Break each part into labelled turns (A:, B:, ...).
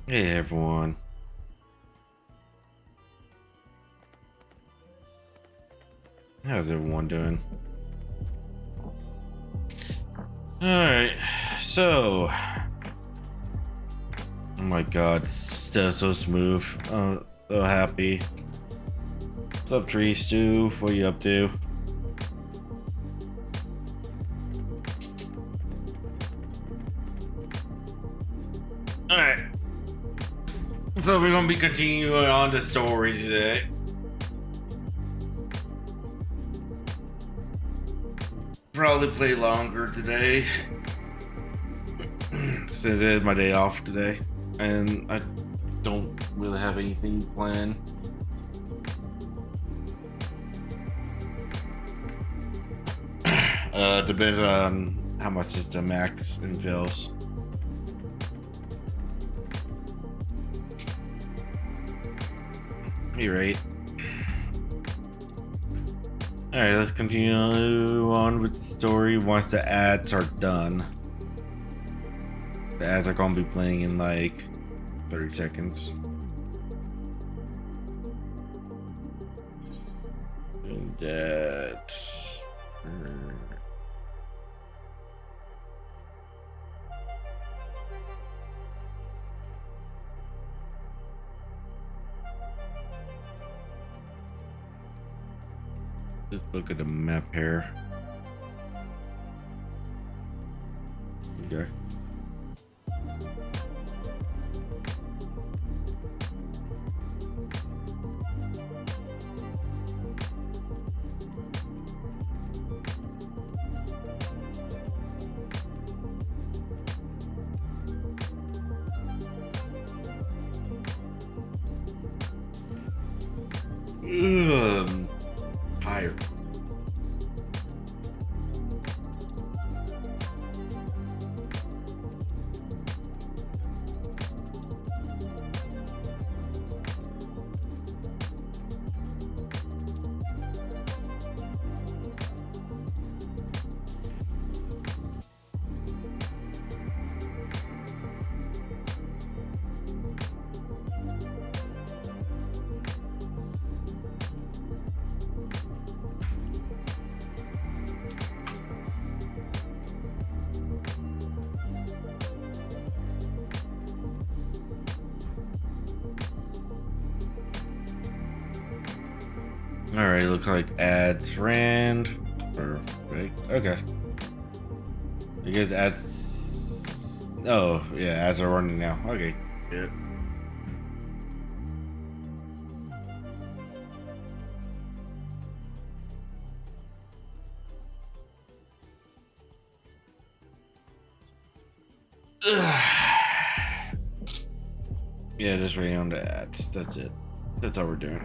A: Hey everyone. How's everyone doing? Alright, so oh my god, still so smooth. So happy. What's up, Tree Stew? What you up to? Alright. So we're gonna be continuing on the story today. Probably play longer today. Since it is my day off today. And I don't really have anything planned. Depends on how my system acts and feels. You're right. Alright, let's continue on with the story once the ads are done. The ads are gonna be playing in like 30 seconds. And that. Just look at the map here. Okay. Tired. Alright, looks like ads ran. Perfect. Okay. I guess ads. Oh, yeah, ads are running now. Okay, good. Yeah, just waiting on the ads. That's it. That's all we're doing.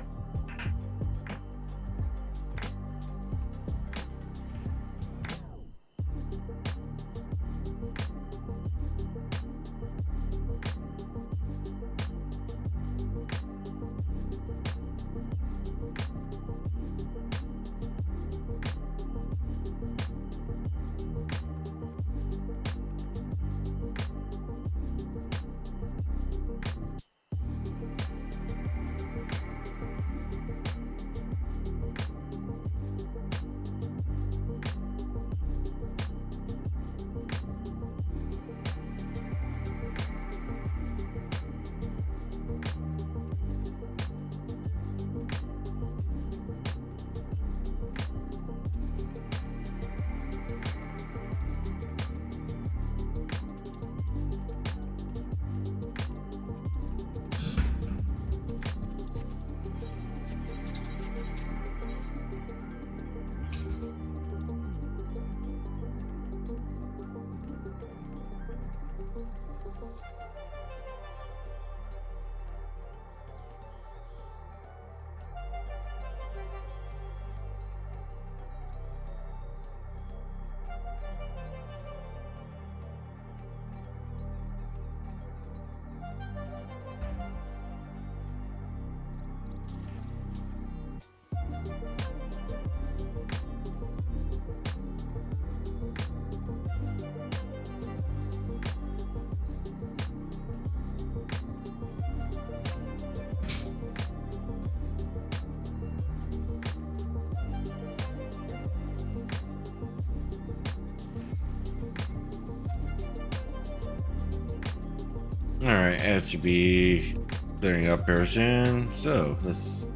A: It should be clearing up here soon. So let's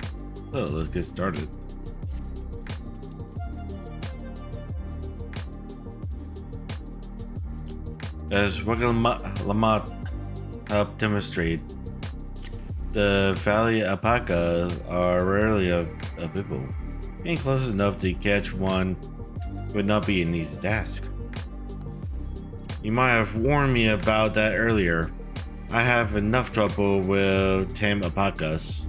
A: get started. As Lamont helped demonstrate, the Valley alpaca are rarely available. Being close enough to catch one would not be an easy task. You might have warned me about that earlier. I have enough trouble with tame alpacas.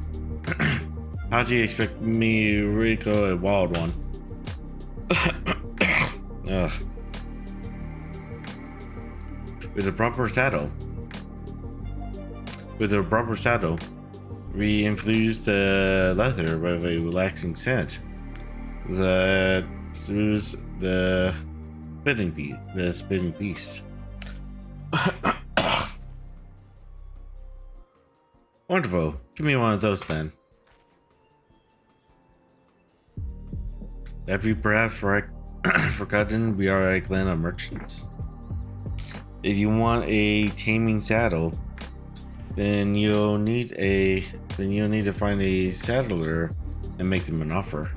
A: How do you expect me to recall a wild one? Ugh. With a proper saddle, we infuse the leather with a relaxing scent that soothes the spitting beast. Wonderful. Give me one of those then. Have you perhaps forgotten we are a clan of merchants? If you want a taming saddle, then you'll need to find a saddler and make them an offer.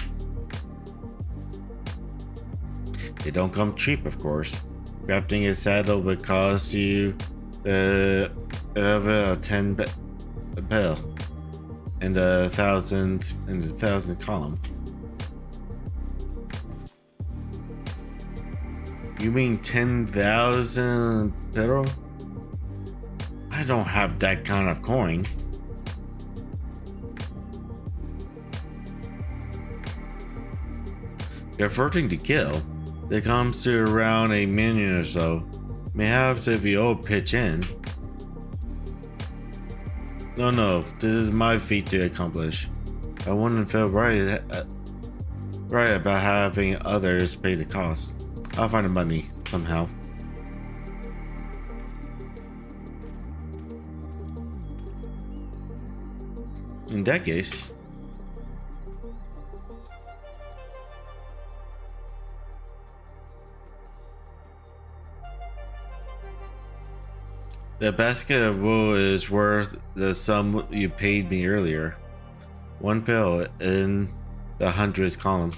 A: They don't come cheap, of course. Crafting a saddle would cost you a 10 bell and a 1,000 column. You mean 10,000 pearl? I don't have that kind of coin. You're hurting to kill. It comes to around 1 million or so. Perhaps if you all pitch in. No, this is my feat to accomplish. I wouldn't feel right about having others pay the cost. I'll find the money somehow. In that case, the basket of wool is worth the sum you paid me earlier. 1 bill in the hundreds column.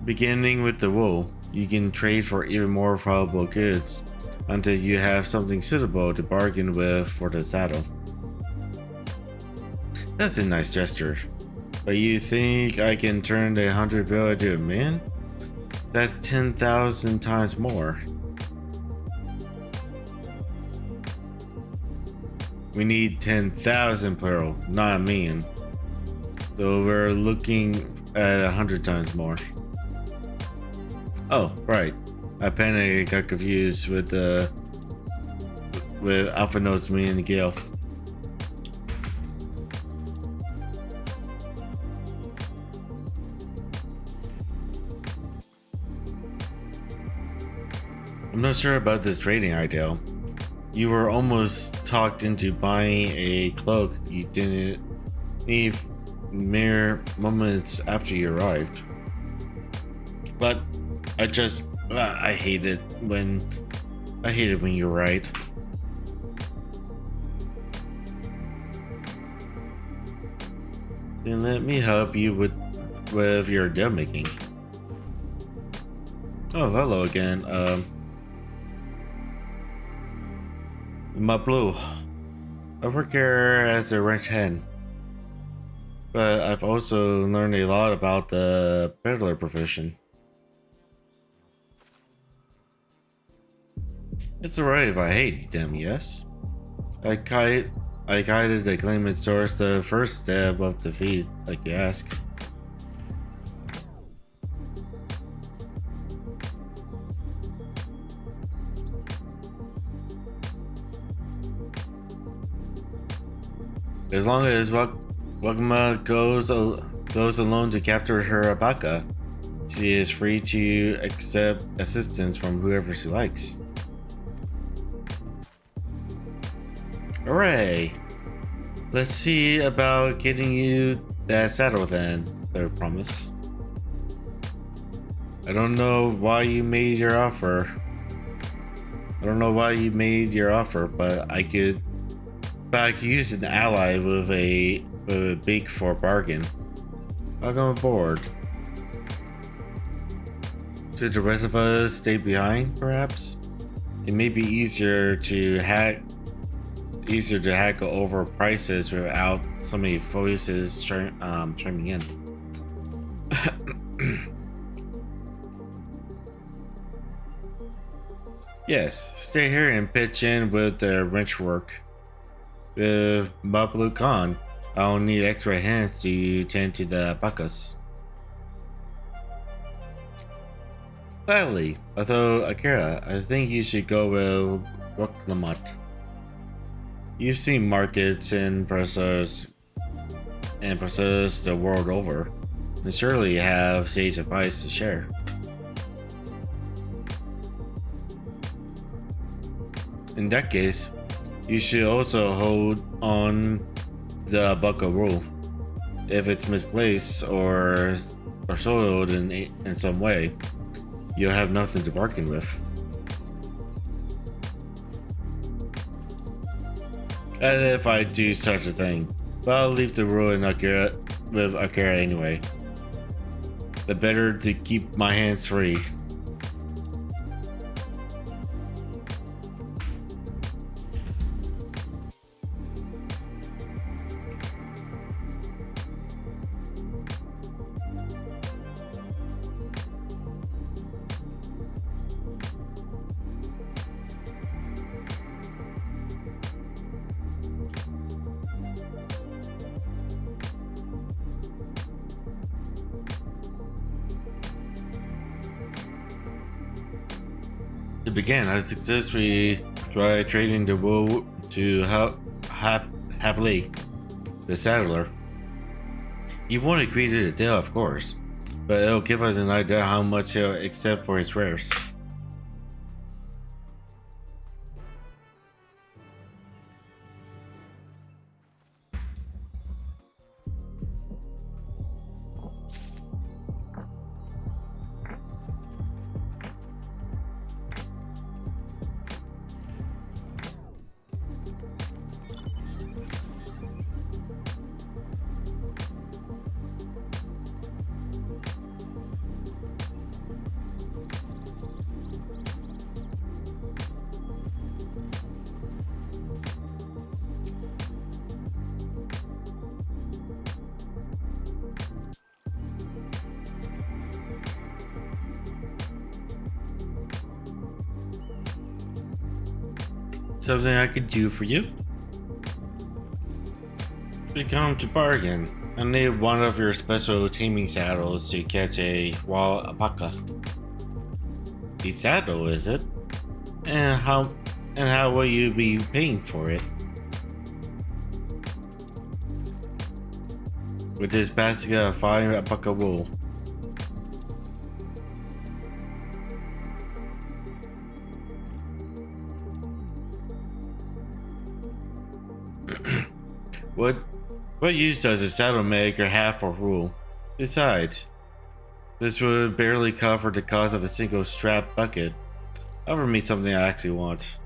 A: Beginning with the wool, you can trade for even more valuable goods until you have something suitable to bargain with for the saddle. That's a nice gesture. But you think I can turn the 100 bill into a million? That's 10,000 times more. We need 10,000 pearl, not a million. So we're looking at 100 times more. Oh, right. I panicked, got confused with Alpha Notes, me and Gale. I'm not sure about this trading idea. You were almost talked into buying a cloak you didn't need mere moments after you arrived. But I hate it when you're right. Then let me help you with your deal making. Oh, hello again. My blue. I work here as a ranch hand, but I've also learned a lot about the peddler profession. It's alright if I hate them, yes? I guided the claimant towards the first step of defeat, like you ask. As long as Wakama goes alone to capture her alpaca, she is free to accept assistance from whoever she likes. Hooray! Let's see about getting you that saddle then, their promise. I don't know why you made your offer. I don't know why you made your offer, but I could use an ally with a beak for a bargain. I'll come aboard. Should the rest of us stay behind, perhaps? It may be easier to haggle over prices without so many voices chiming in. Yes, stay here and pitch in with the wrench work. With Babalu Khan, I'll need extra hands to tend to the buckas. Gladly, although Akira, I think you should go with Ruklamut. You've seen markets and process the world over, and surely you have sage advice to share. In that case, you should also hold on the bucka rule. If it's misplaced or soiled in some way, you'll have nothing to bargain with. And if I do such a thing, but I'll leave the rule with Akira anyway. The better to keep my hands free. To begin, I successfully tried trading the wool to Havli, the saddler. He won't agree to the deal, of course, but it'll give us an idea how much he'll accept for his wares. Something I could do for you? We come to bargain. I need one of your special taming saddles to catch a wild alpaca. A saddle, is it? And how will you be paying for it? With this basket of fine alpaca wool. What use does a saddle make or have for wool? Besides, this would barely cover the cost of a single strap bucket. Offer me something I actually want.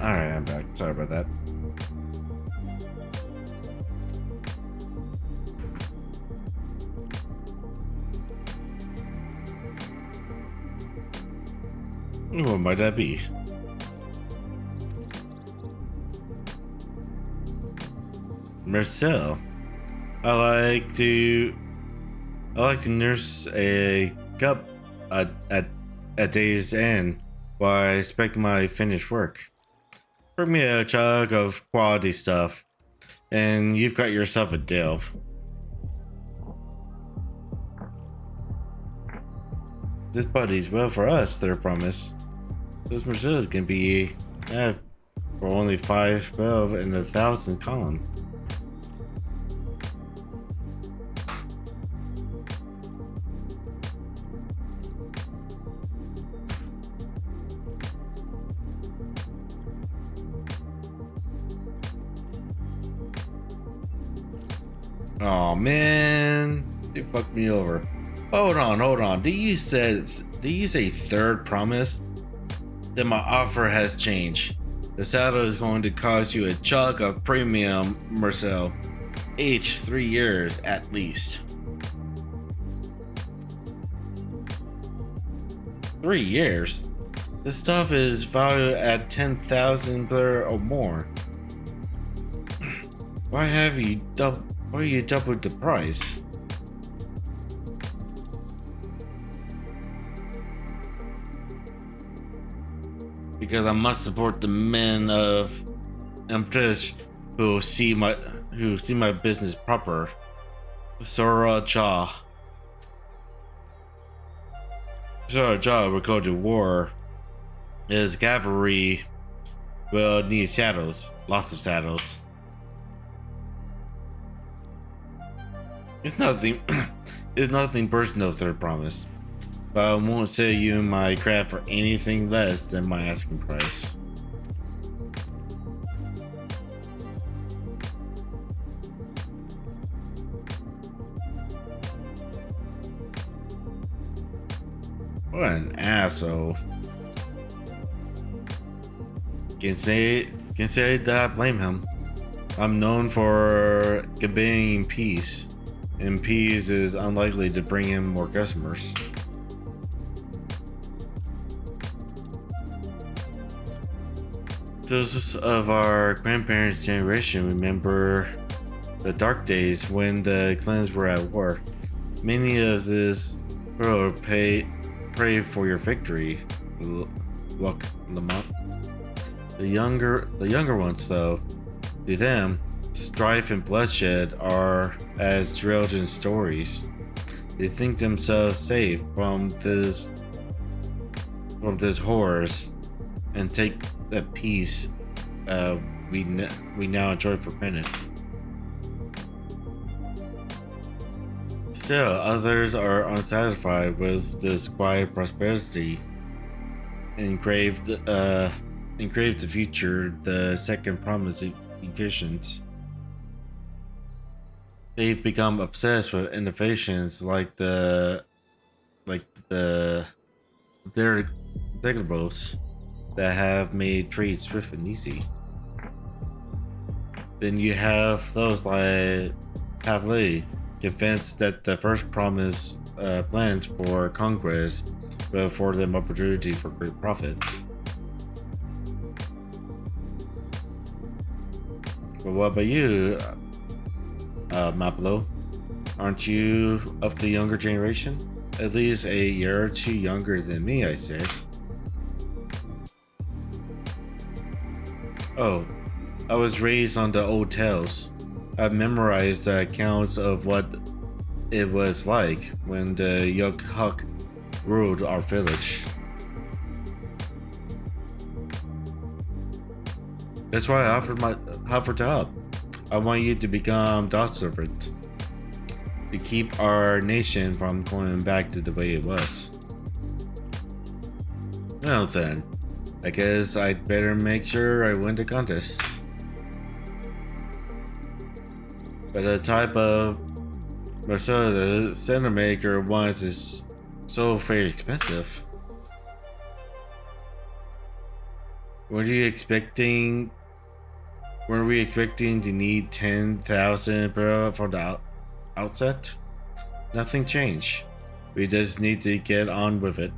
A: Alright, I'm back. Sorry about that. What might that be? Marcel. I like to nurse a cup at day's end while I expect my finished work. Bring me a jug of quality stuff, and you've got yourself a deal. This bodes well for us, their promise. This Mercedes can be for only 512 in the 1,000 column. Oh man, you fucked me over. Hold on. Did you say third promise? Then my offer has changed. The saddle is going to cost you a chunk of premium, Marcel. Each 3 years at least. 3 years? This stuff is valued at 10,000 or more. Why you doubled the price? Because I must support the men of Empress who see my business proper. Sora Jah will go to war. His cavalry will need saddles, lots of saddles. It's nothing. It's nothing personal, third promise. But I won't sell you my craft for anything less than my asking price. What an asshole. Can say that I blame him. I'm known for conveying peace, and peace is unlikely to bring him more customers. Those of our grandparents' generation remember the dark days when the clans were at war. Many of this world pray for your victory. Look, Lamont. The younger ones, though, to them, strife and bloodshed are as drilled in stories. They think themselves safe from this horrors, and take the peace we now enjoy for granted. Still, others are unsatisfied with this quiet prosperity and crave the future the second promise envisions. They've become obsessed with innovations like the degradables that have made trade swift and easy. Then you have those like Havli, convinced that the first promise plans for conquest will afford them opportunity for great profit. But what about you, Maplo? Aren't you of the younger generation? At least a year or two younger than me, I said. Oh, I was raised on the old tales. I've memorized the accounts of what it was like when the Yog-Huk ruled our village. That's why I offered to help. I want you to become docile to keep our nation from going back to the way it was. Well then, I guess I'd better make sure I win the contest. But the type of Marcel the center maker wants is so very expensive. Were we expecting to need 10,000 from the outset? Nothing changed. We just need to get on with it.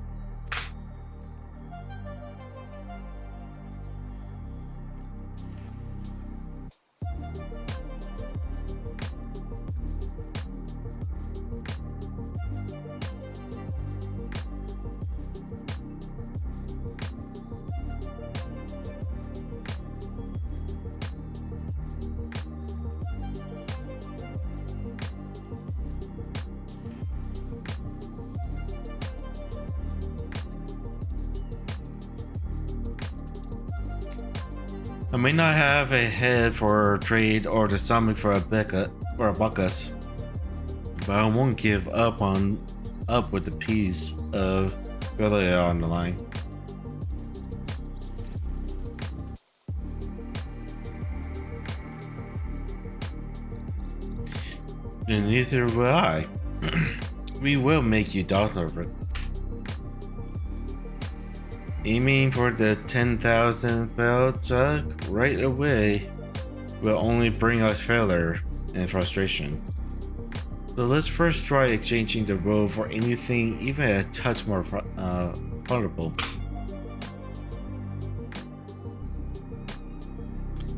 A: I may not have a head for trade or the stomach for a buckus, but I won't give up with the piece of failure on the line. And neither will I. We will make you dogs over it. Aiming for the 10,000 belt chuck right away will only bring us failure and frustration. So let's first try exchanging the road for anything even a touch more palatable.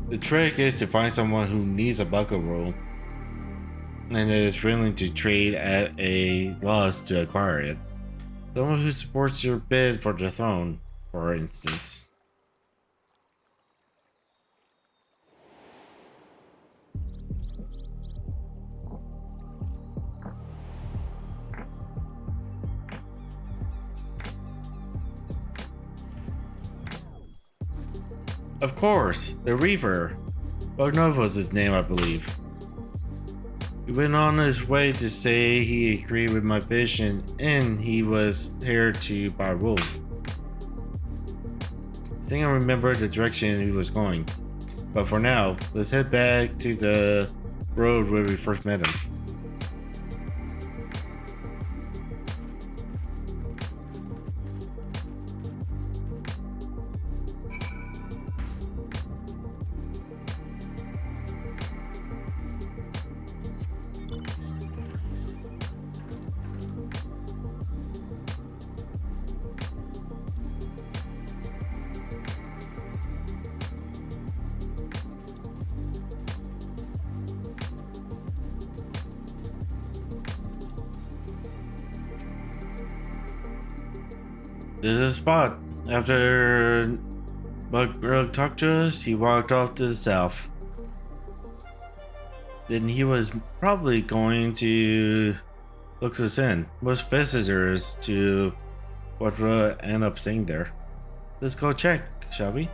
A: The trick is to find someone who needs a bucket roll and is willing to trade at a loss to acquire it. Someone who supports your bid for the throne, for instance. Of course, the Reaver. Bognov was his name, I believe. He went on his way to say he agreed with my vision and he was here to buy wool. I think I remember the direction he was going. But for now, let's head back to the road where we first met him. This is a spot. After Bug talked to us, he walked off to the south. Then he was probably going to look us in. Most visitors to what will end up staying there. Let's go check, shall we?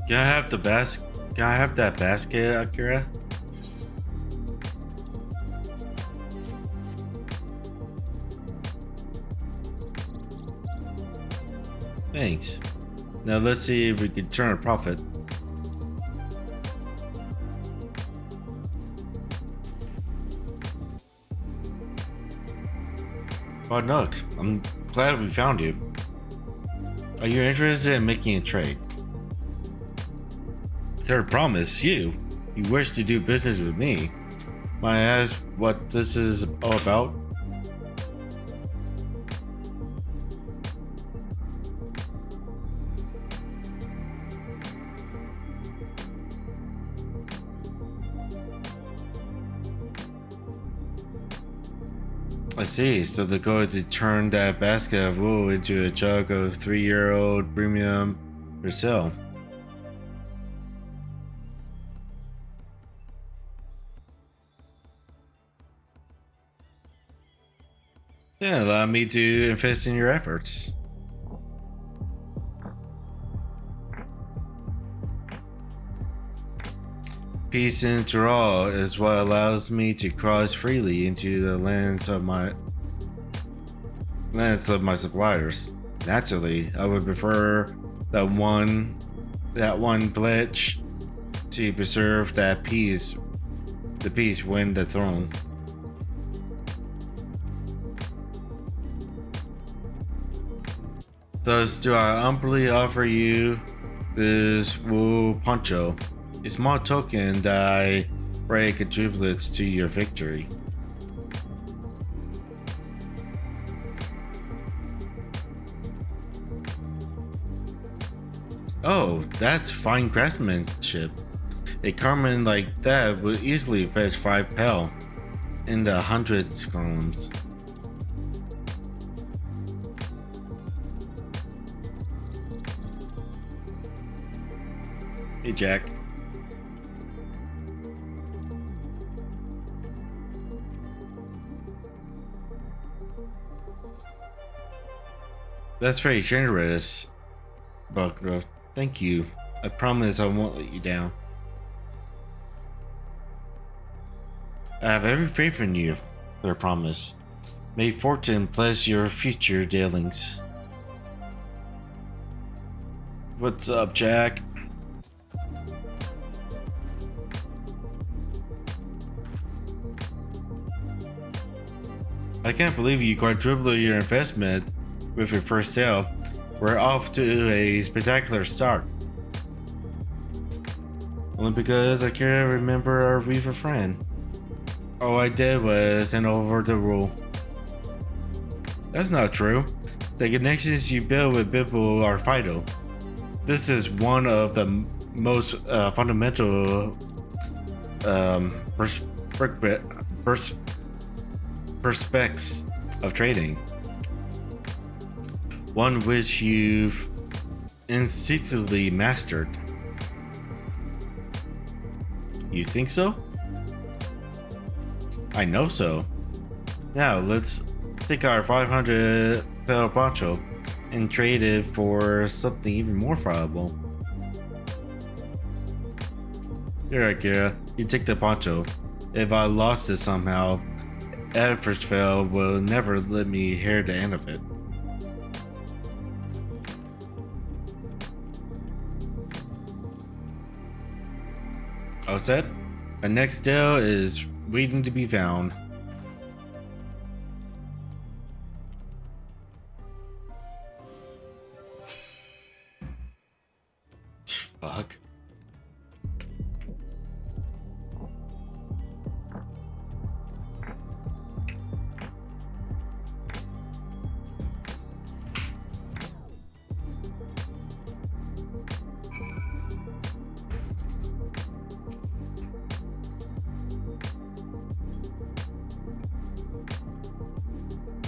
A: Can I have the basket? Can I have that basket, Akira? Thanks. Now let's see if we can turn a profit. Oh, Nook, I'm glad we found you. Are you interested in making a trade? Third promise, you wish to do business with me. May I ask what this is all about? I see, so the goal is to turn that basket of wool into a jug of 3-year-old premium for sale. Yeah, allow me to invest in your efforts. Peace in Tyrol is what allows me to cross freely into the lands of my suppliers. Naturally, I would prefer that one pledge to preserve the peace win the throne. Thus do I humbly offer you this wool poncho, a small token that I pray contributes to your victory. Oh, that's fine craftsmanship. A garment like that would easily fetch 5 pel in the hundreds columns. Hey, Jack. That's very generous, Buckrow. Thank you. I promise I won't let you down. I have every faith in you, I promise. May fortune bless your future dealings. What's up, Jack? I can't believe you quadrupled your investment with your first sale. We're off to a spectacular start. Only because I can't remember our weaver friend. All I did was send over the rule. That's not true. The connections you build with people are vital. This is one of the most fundamental perspectives of trading. One which you've instinctively mastered. You think so? I know so. Now let's take our 500 pel poncho and trade it for something even more valuable. Here, Akira, you take the poncho. If I lost it somehow, FFXIV will never let me hear the end of it. All set? Our next deal is waiting to be found. Fuck.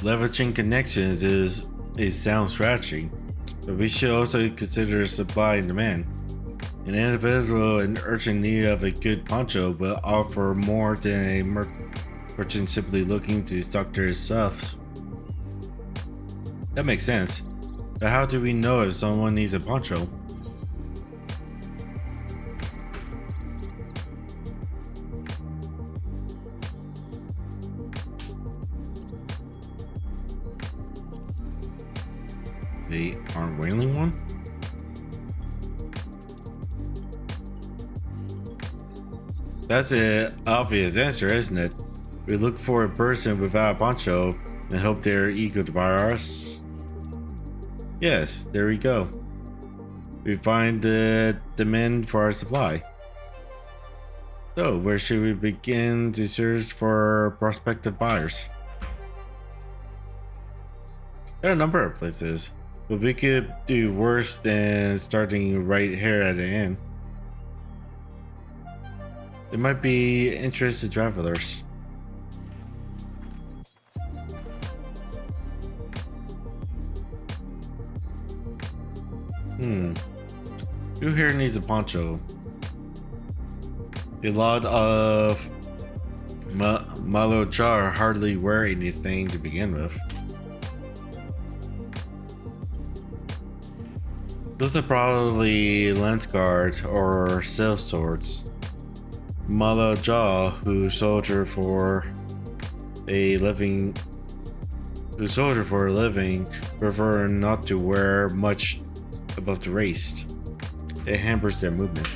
A: Leveraging connections is a sound strategy, but we should also consider supply and demand. An individual in urgent need of a good poncho will offer more than a merchant simply looking to stock their stuffs. That makes sense, but how do we know if someone needs a poncho? They aren't wearing one? That's an obvious answer, isn't it? We look for a person without a poncho and hope they're eager to buy us. Yes, there we go. We find the demand for our supply. So, where should we begin to search for prospective buyers? There are a number of places, but we could do worse than starting right here at the inn. There might be interested travelers. Who here needs a poncho? A lot of Malochar hardly wear anything to begin with. Those are probably lance guards or sales swords. Malaja, who soldier for a living, prefer not to wear much above the waist. It hampers their movement.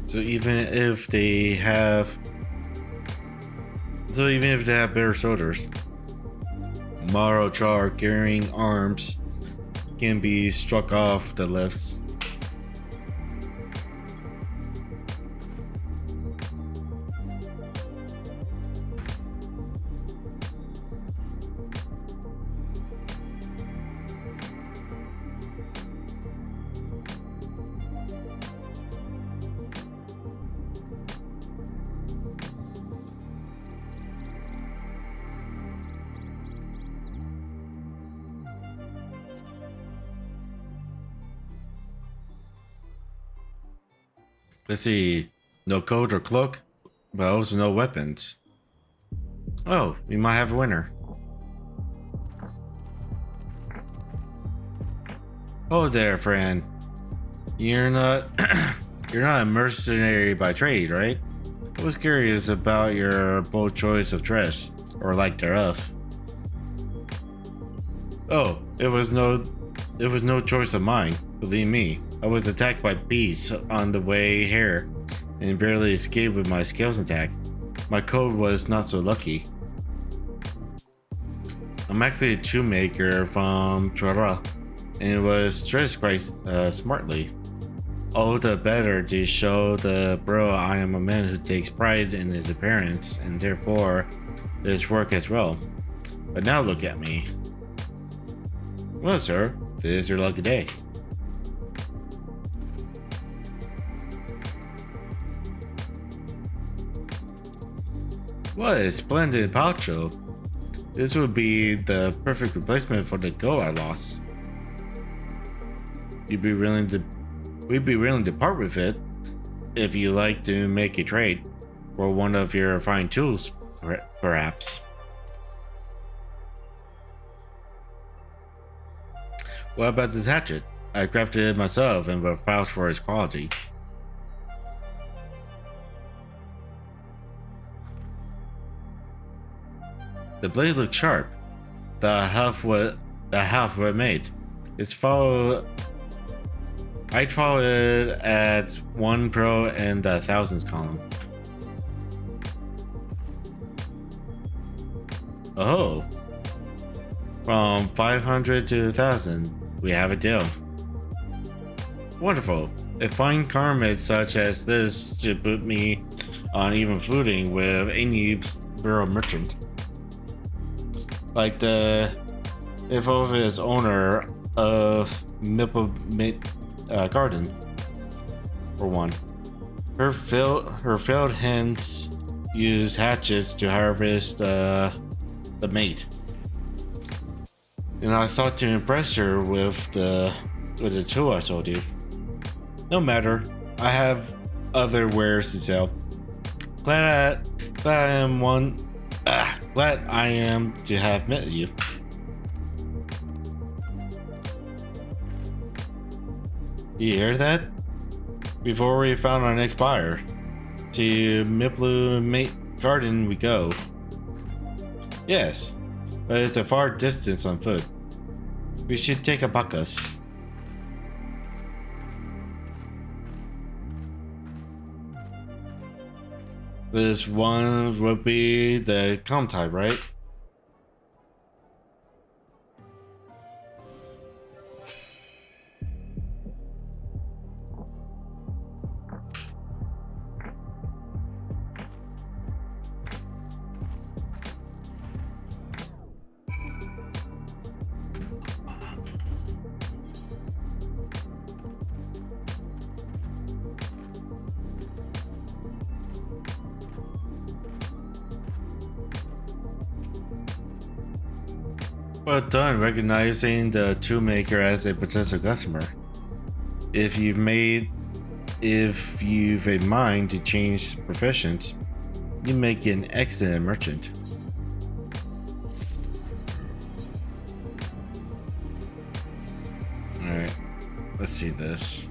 A: So even if they have better shoulders, Malochar carrying arms can be struck off the lifts. Let's see. No coat or cloak, but also no weapons. Oh, we might have a winner. Oh there, friend. You're not you're not a mercenary by trade, right? I was curious about your bold choice of dress, or lack thereof. Oh, it was no choice of mine. Believe me, I was attacked by beasts on the way here, and barely escaped with my scales intact. My code was not so lucky. I'm actually a shoemaker from Chora, and it was dressed quite smartly. All the better to show the bro I am a man who takes pride in his appearance, and therefore his work as well. But now look at me. Well, sir, this is your lucky day. What a splendid poncho. This would be the perfect replacement for the goat I lost. We'd be willing to part with it if you like to make a trade for one of your fine tools, perhaps. What about this hatchet? I crafted it myself and will vouch for its quality. The blade looks sharp. The half what made. I'd follow it at 1 pro and the thousands column. Oh, from 500 to 1,000, we have a deal. Wonderful. A fine garment such as this should put me on even footing with any borough merchant. Like the infamous owner of Maple Garden, for one. Her failed hens used hatchets to harvest the mate, and I thought to impress her with the tool I sold you. No matter, I have other wares to sell. Glad I am to have met you. You hear that? We've already found our next buyer. To Miplu Garden we go. Yes, but it's a far distance on foot. We should take a buckus. This one would be the calm type, right? Well done recognizing the tool maker as a potential customer. If you've a mind to change professions, you make an excellent merchant. Alright, let's see this.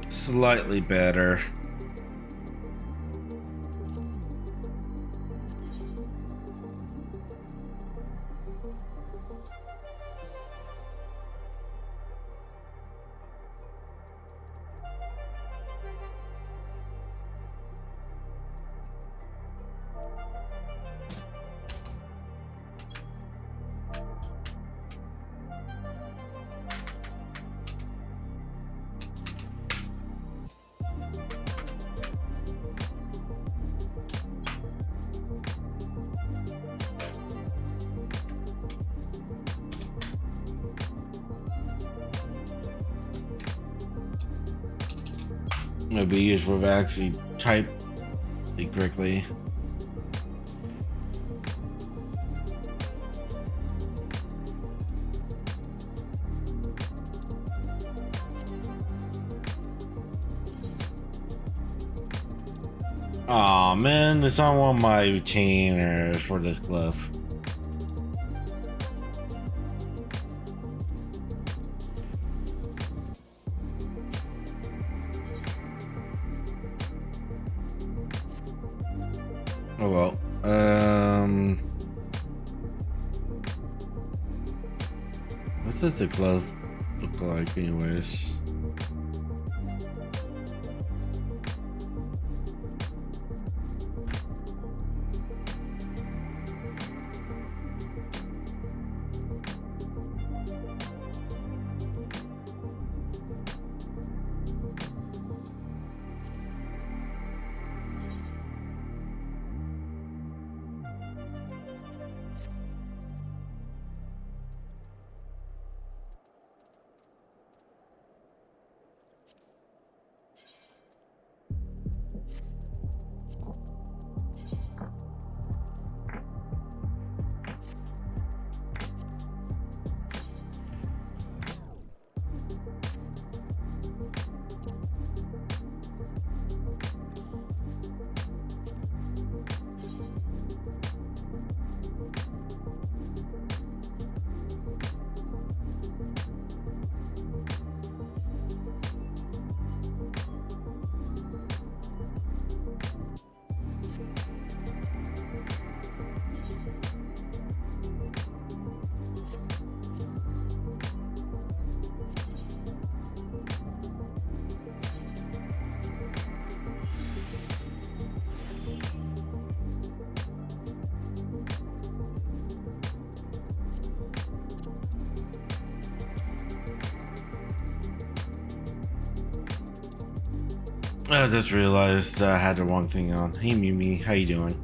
A: Slightly better. It'll be useful if I actually type it correctly. Aw, man, it's not one of my retainers for this glove. Oh well. What does the glove look like anyways? I just realized I had the wrong thing on. Hey Mimi, how you doing?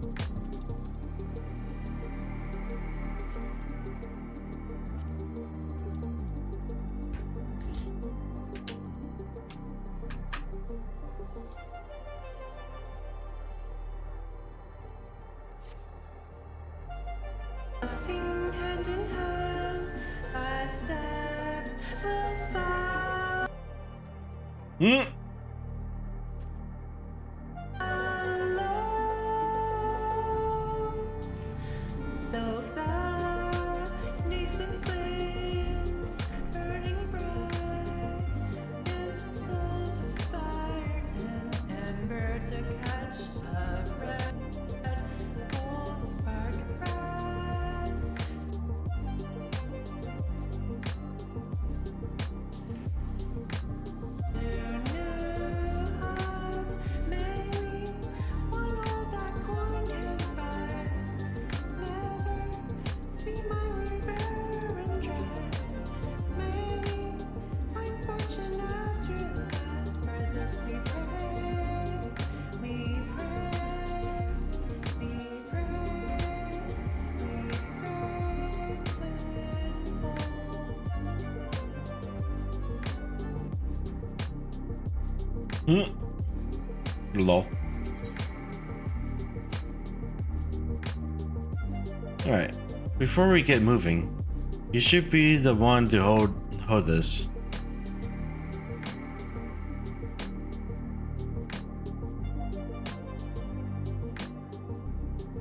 A: Hmm. Lol. Alright, before we get moving, you should be the one to hold this.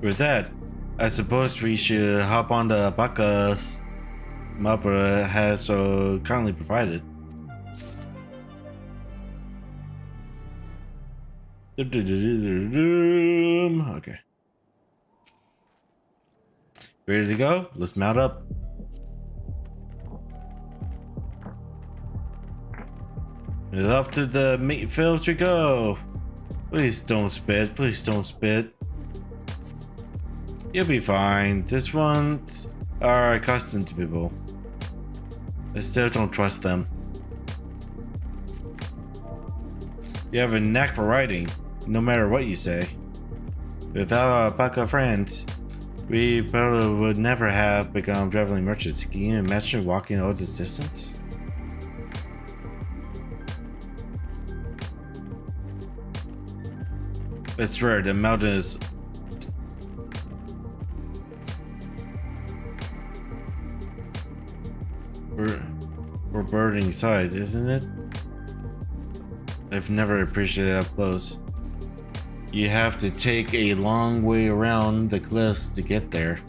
A: With that, I suppose we should hop on the Baka Mappa has so kindly provided. Okay. Ready to go? Let's mount up. And off to the meat field to go. Please don't spit. Please don't spit. You'll be fine. These ones are accustomed to people. I still don't trust them. You have a knack for writing, no matter what you say. Without our Baka friends, we probably would never have become traveling merchants. Can you imagine walking all this distance? That's rare. The mountain is we're burning size, isn't it? I've never appreciated it up close. You have to take a long way around the cliffs to get there.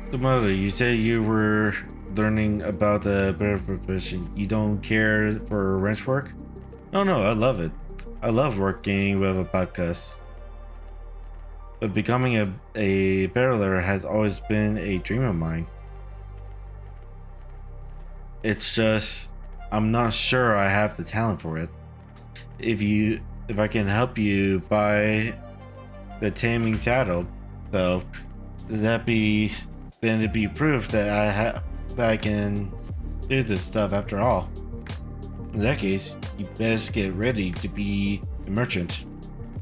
A: So mother, you said you were learning about the better profession. You don't care for wrench work? No, I love it. I love working with a podcast. But becoming a barreler has always been a dream of mine. It's just, I'm not sure I have the talent for it. If I can help you buy the taming saddle, though, then it'd be proof that I can do this stuff after all. In that case, you best get ready to be a merchant.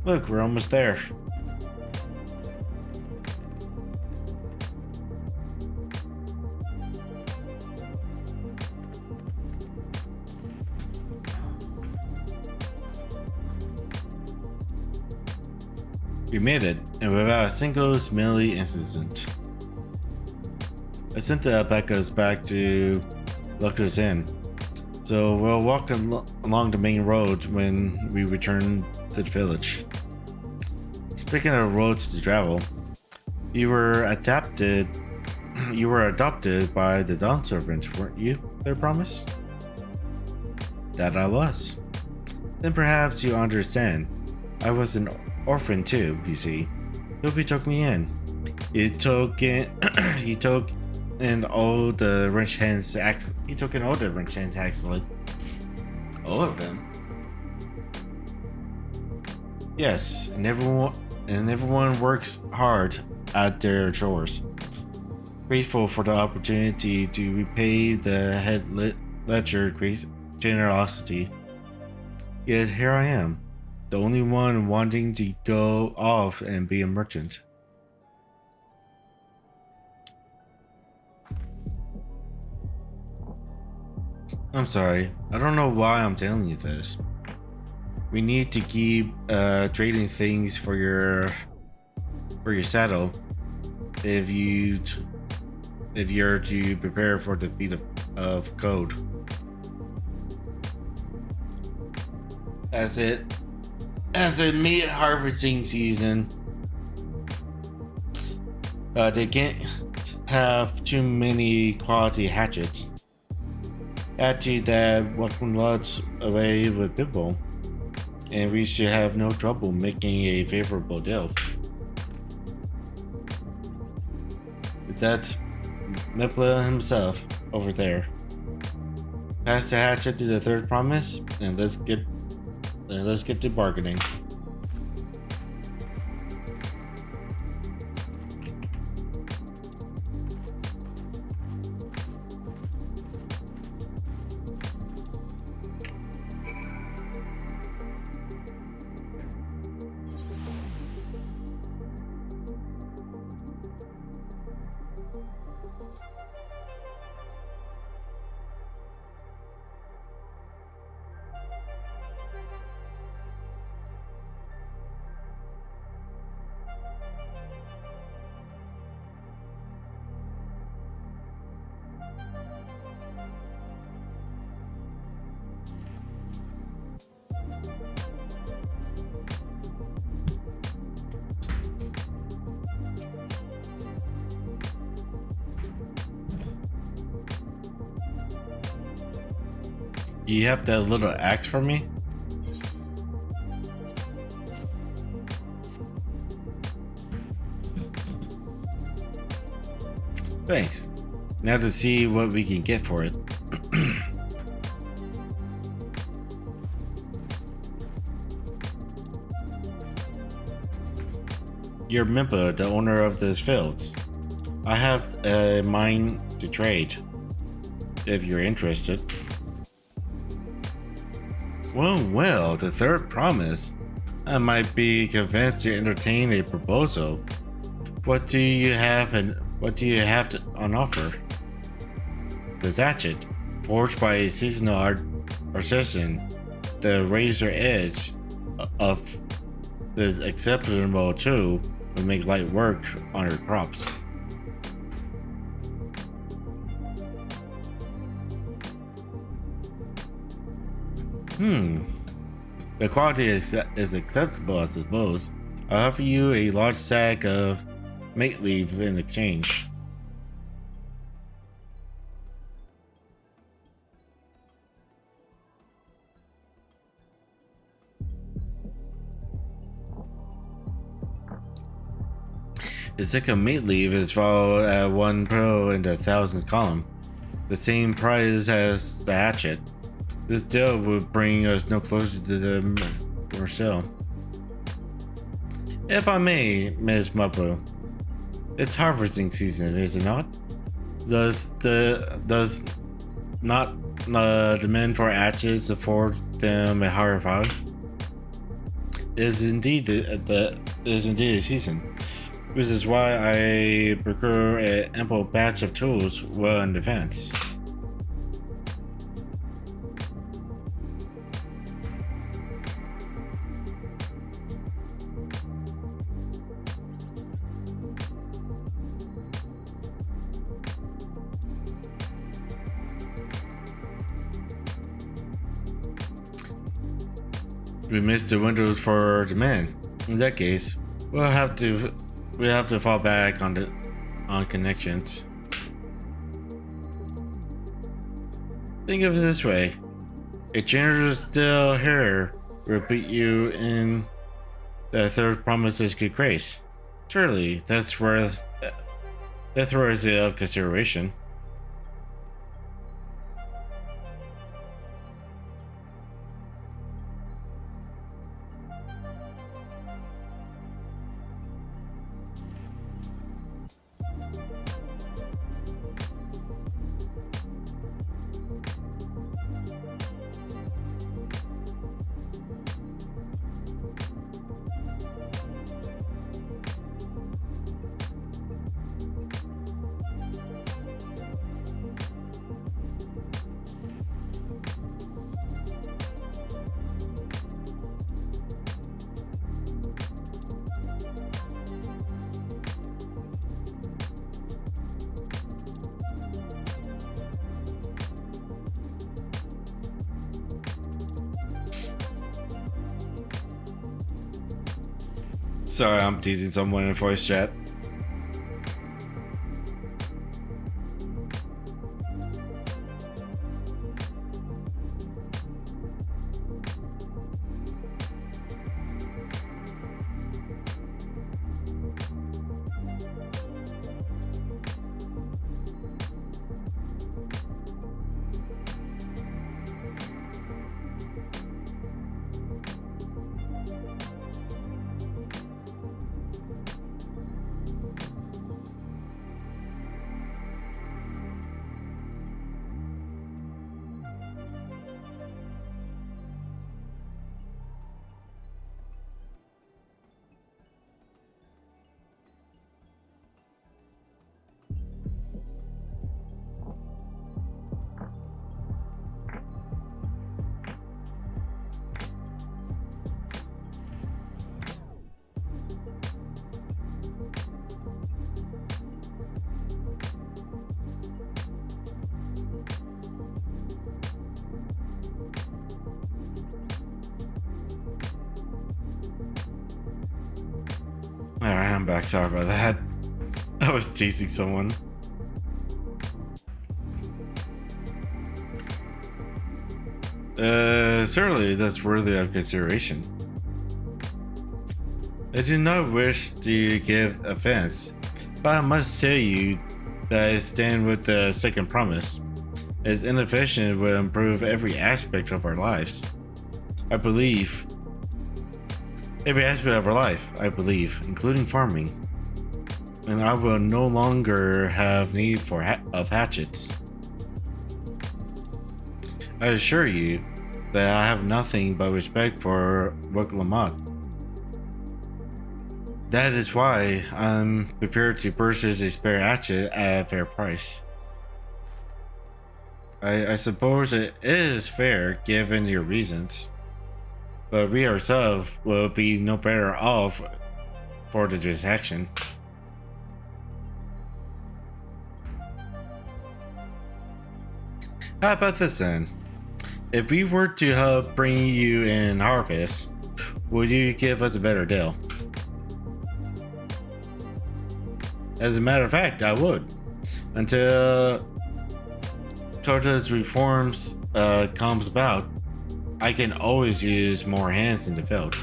A: Look, we're almost there. We made it, and without a single smelly incident. I sent the alpacas back to Lucker's Inn, so we'll walk along the main road when we return to the village. Speaking of roads to travel, you were adopted by the Dawn servant, weren't you? Their promise? That I was. Then perhaps you understand. I was an orphan too, you see. Toby took me in. He took in all the wrench hands actually. All of them? Yes, and everyone works hard at their chores. Grateful for the opportunity to repay the head ledger's generosity. Yet here I am, the only one wanting to go off and be a merchant. I'm sorry, I don't know why I'm telling you this. We need to keep trading things for your saddle if you're to prepare for the feat of code. As it meat harvesting season, they can't have too many quality hatchets. Add to that one lots away with people, and we should have no trouble making a favorable deal. That's Mipla himself over there. Pass the hatchet to the third promise, and let's get to bargaining. You have that little axe for me? Thanks. Now to see what we can get for it. You're Mimpa, the owner of these fields. I have a mine to trade, if you're interested. Well, the third promise. I might be convinced to entertain a proposal. What do you have on offer? The hatchet. Forged by a seasonal artisan, the razor edge of this exceptional tool will make light work on your crops. The quality is acceptable, I suppose. I'll offer you a large sack of mate leaf in exchange. The sack of mate leaf is followed at 1 pearl in the thousands column, the same price as the hatchet. This deal would bring us no closer to the Marcel. If I may, Miss Muppo, it's harvesting season, is it not? Does not the demand for hatchets afford them a higher value? It is indeed a season, which is why I procure an ample batch of tools well in advance. We missed the windows for demand. In that case, we'll have to fall back on connections. Think of it this way: a generous deal here will beat you in the third promises good grace. Surely that's worth of consideration. Sorry, I'm teasing someone in voice chat. Alright, I'm back. Sorry about that. I was teasing someone. Certainly that's worthy of consideration. I do not wish to give offense, but I must tell you that I stand with the second promise. As innovation will improve every aspect of our lives. I believe. Every aspect of our life, I believe, including farming. And I will no longer have need of hatchets. I assure you that I have nothing but respect for Rook Lamont. That is why I'm prepared to purchase a spare hatchet at a fair price. I suppose it is fair given your reasons, but we ourselves will be no better off for the transaction. How about this then? If we were to help bring you in harvest, would you give us a better deal? As a matter of fact, I would. Until Kota's reforms comes about, I can always use more hands in the field.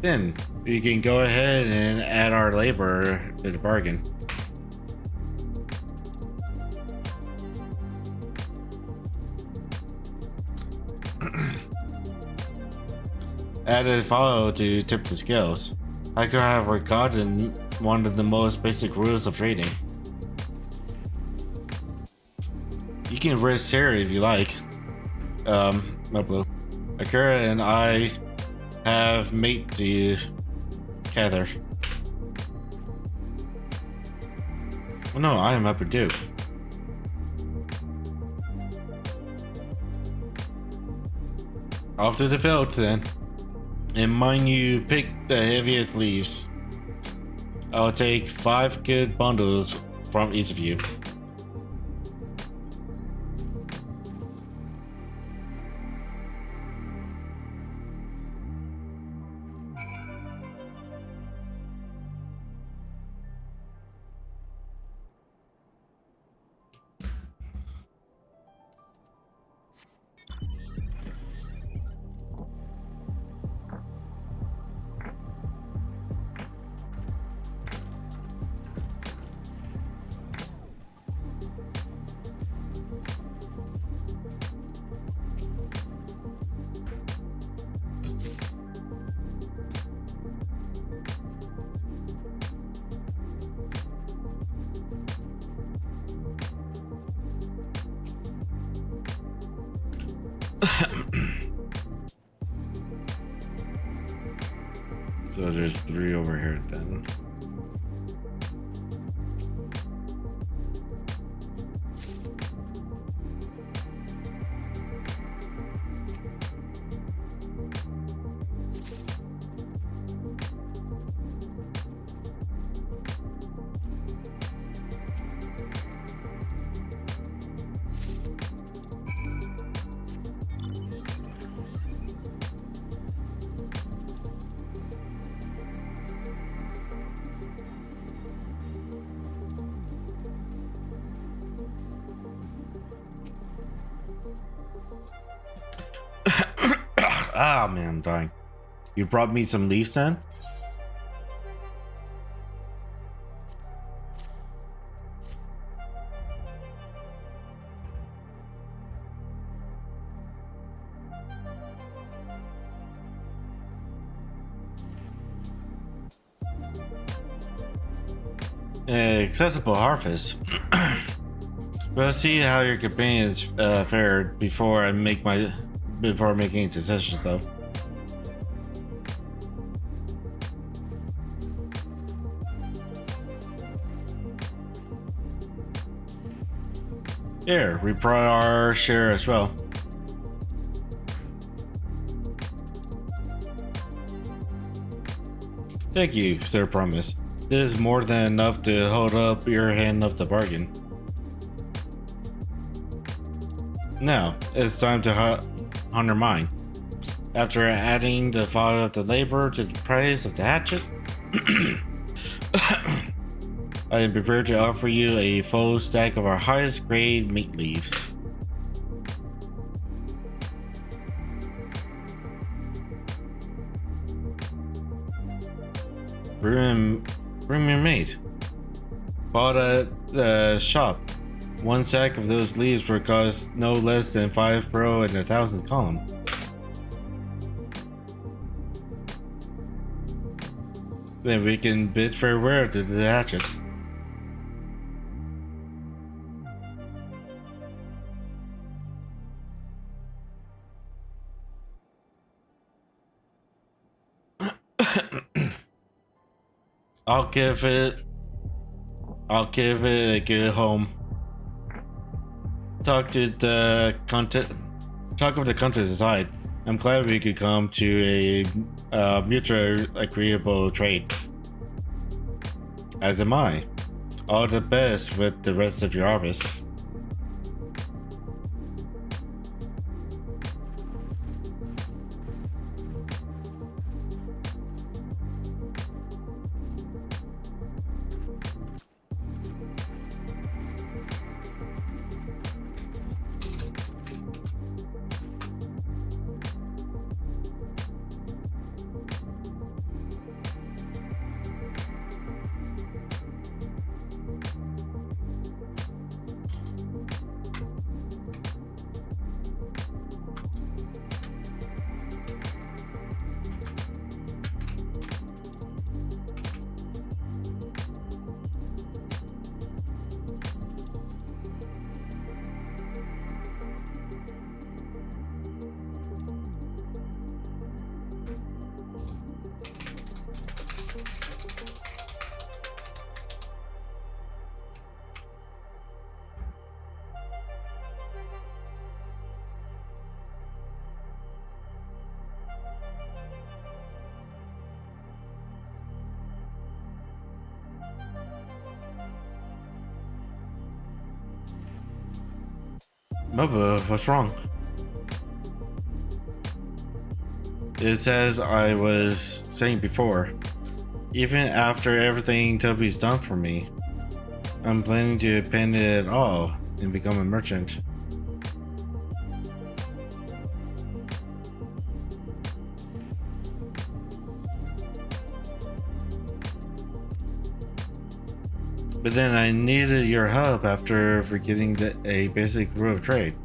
A: Then we can go ahead and add our labor to the bargain. Added follow to tip the scales. I could have forgotten one of the most basic rules of trading. You can risk here if you like. No blue. Akira and I have mate to gather. Oh no, I am up due. Off to the field then. And mind you pick the heaviest leaves. I'll take 5 good bundles from each of you. So there's 3 over here then. Ah, man, I'm dying. You brought me some leaves then? Acceptable harvest. We'll see how your companions fared before making decisions, though. Here, we brought our share as well. Thank you, Sir Promise. This is more than enough to hold up your end of the bargain. Now, it's time to honor mine. After adding the value of the labor to the price of the hatchet, I am prepared to offer you a full stack of our highest grade meat leaves. Bring your mate. Bought at the shop. 1 sack of those leaves would cost no less than 5 pro in the 1,000th column. Then we can bid farewell to the hatchet. I'll give it a good home. talk to the content. Talk of the contest aside, I'm glad we could come to a mutual agreeable trade. As am I. All the best with the rest of your harvest. Bubba, what's wrong? It's as I was saying before. Even after everything Toby's done for me, I'm planning to abandon it all and become a merchant. But then I needed your help after forgetting a basic rule of trade.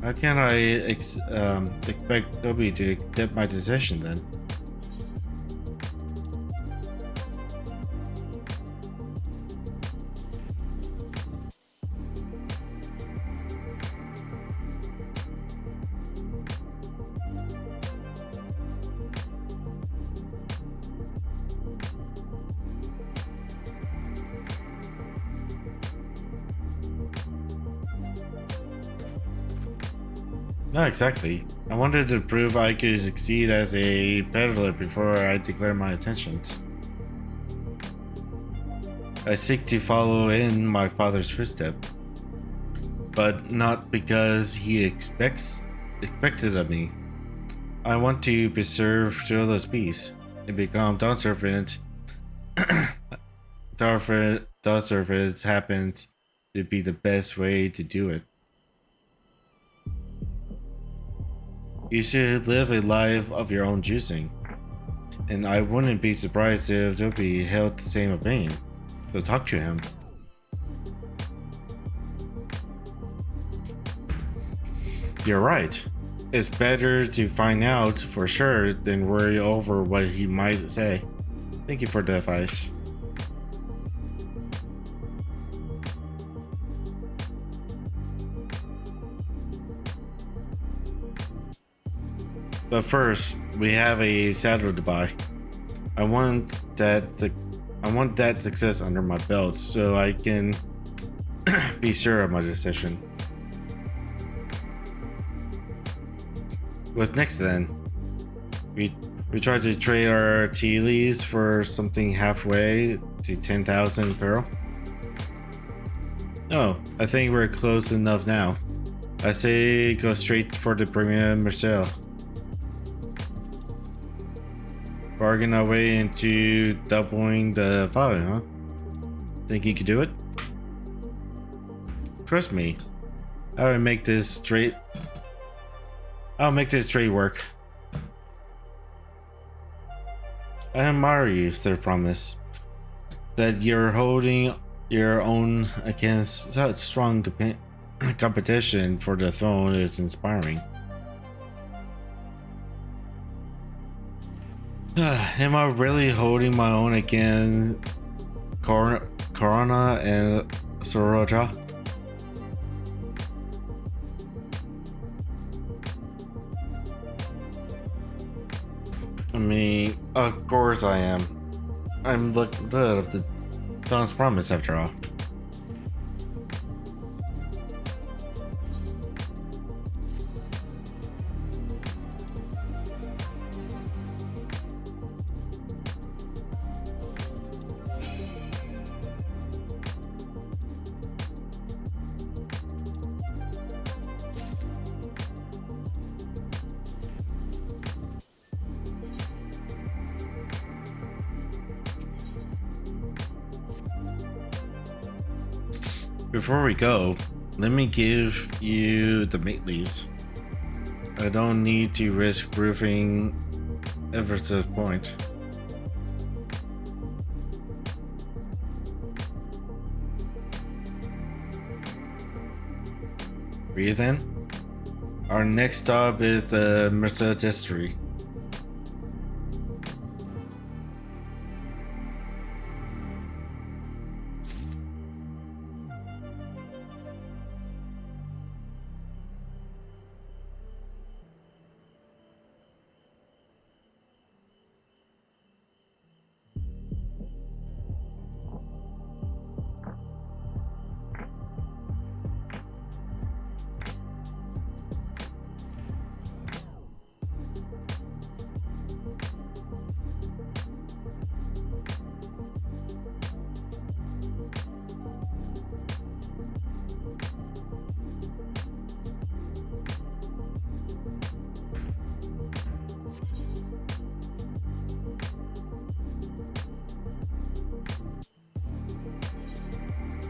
A: How can I expect Toby to accept my decision then? Not exactly. I wanted to prove I could succeed as a peddler before I declare my intentions. I seek to follow in my father's footsteps, but not because he expects it of me. I want to preserve Shola's peace and become Dawn Servant. Dawn Servant happens to be the best way to do it. You should live a life of your own choosing, and I wouldn't be surprised if Toby held the same opinion. So talk to him. You're right. It's better to find out for sure than worry over what he might say. Thank you for the advice. But first, we have a saddle to buy. I want that success under my belt so I can be sure of my decision. What's next then? We tried to trade our tea leaves for something halfway to 10,000 pearl. No, I think we're close enough now. I say go straight for the premium Marcel. Bargain our way into doubling the value, huh? Think you could do it? Trust me, I'll make this trade work. I admire you, Sir Promise. That you're holding your own against such strong competition for the throne is inspiring. Am I really holding my own against Corona and Soroja? I mean, of course I am. I'm the good of the Dawn's Promise after all. Before we go, let me give you the mate leaves. I don't need to risk proofing ever to this point. Breathe in. Our next stop is the Mercer Distillery.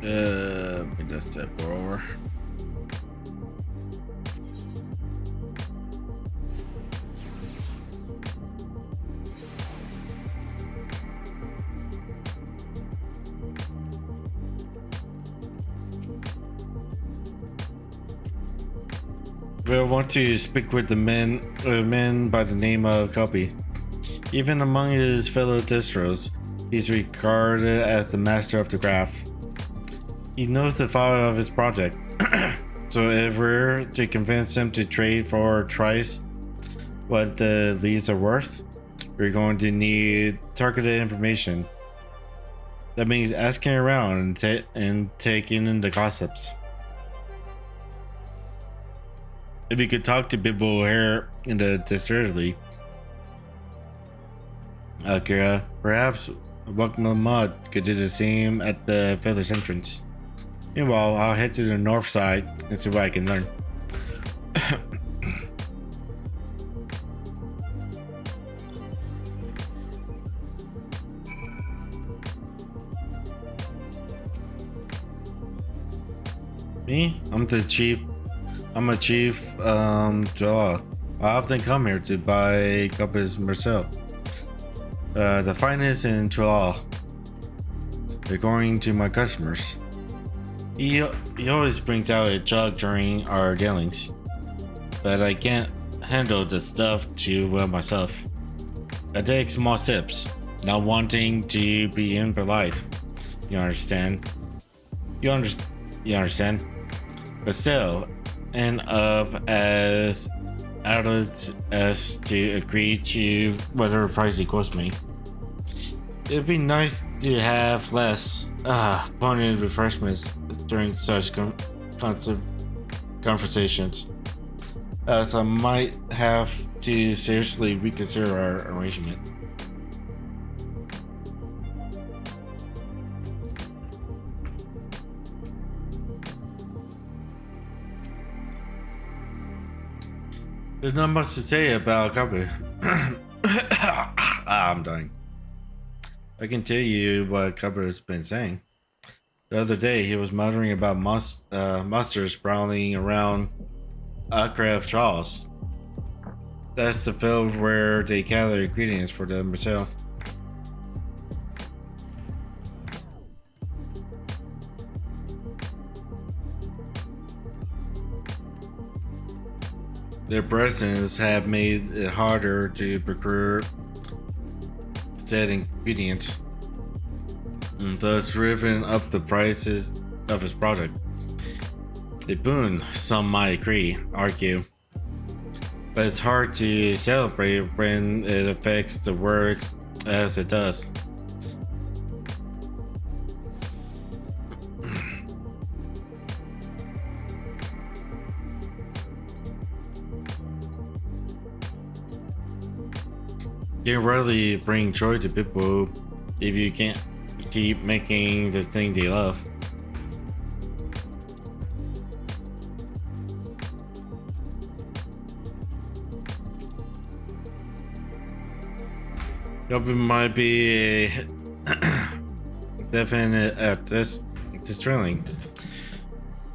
A: Let me just step over. We'll want to speak with the men by the name of Copy. Even among his fellow distros, he's regarded as the master of the craft. He knows the file of his project, so if we're to convince him to trade for twice what the leads are worth, we're going to need targeted information. That means asking around and taking in the gossips. If you could talk to people here in the distillery, Akira, perhaps Wakma Mud could do the same at the village entrance. Meanwhile, I'll head to the north side and see what I can learn. Me? I'm a chief, Jaw. I often come here to buy Copper's Marcel. The finest in Trelaw. They're going to my customers. He always brings out a jug during our dealings, but I can't handle the stuff too well myself. I take small sips, not wanting to be impolite. You understand? You understand? But still, end up as adult as to agree to whatever price he quotes me. It'd be nice to have less pointed refreshments during such conversations, as I might have to seriously reconsider our arrangement. There's not much to say about Kabu. I'm dying. I can tell you what Cupboard has been saying. The other day, he was muttering about monsters prowling around Akraf Charles. That's the field where they gather ingredients for the Marcel. Their presence have made it harder to procure said ingredients, and thus driven up the prices of his product. A boon, some might argue, but it's hard to celebrate when it affects the works as it does. You rarely bring joy to people if you can't keep making the thing they love. It might be a definite at this drilling,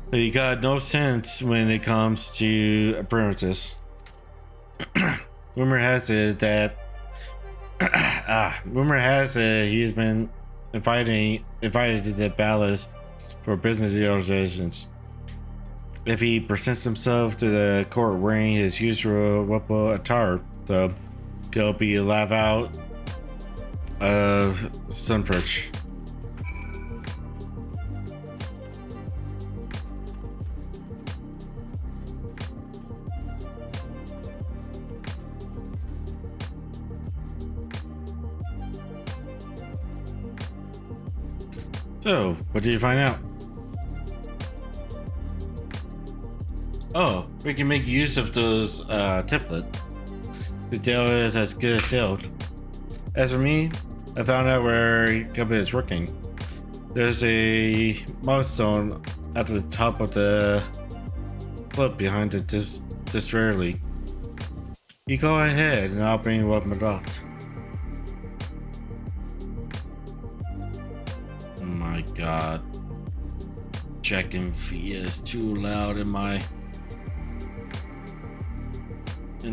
A: But you got no sense when it comes to appearances. Rumor has it that he's been invited to the palace for business negotiations. If he presents himself to the court wearing his usual royal attire, so he'll be allowed out of Sunbridge. So, what did you find out? Oh, we can make use of those template. The deal is as good as sealed. As for me, I found out where your company is working. There's a milestone at the top of the clip behind it just rarely. You go ahead and I'll bring you up my dot. Oh my god. Checking fee is too loud in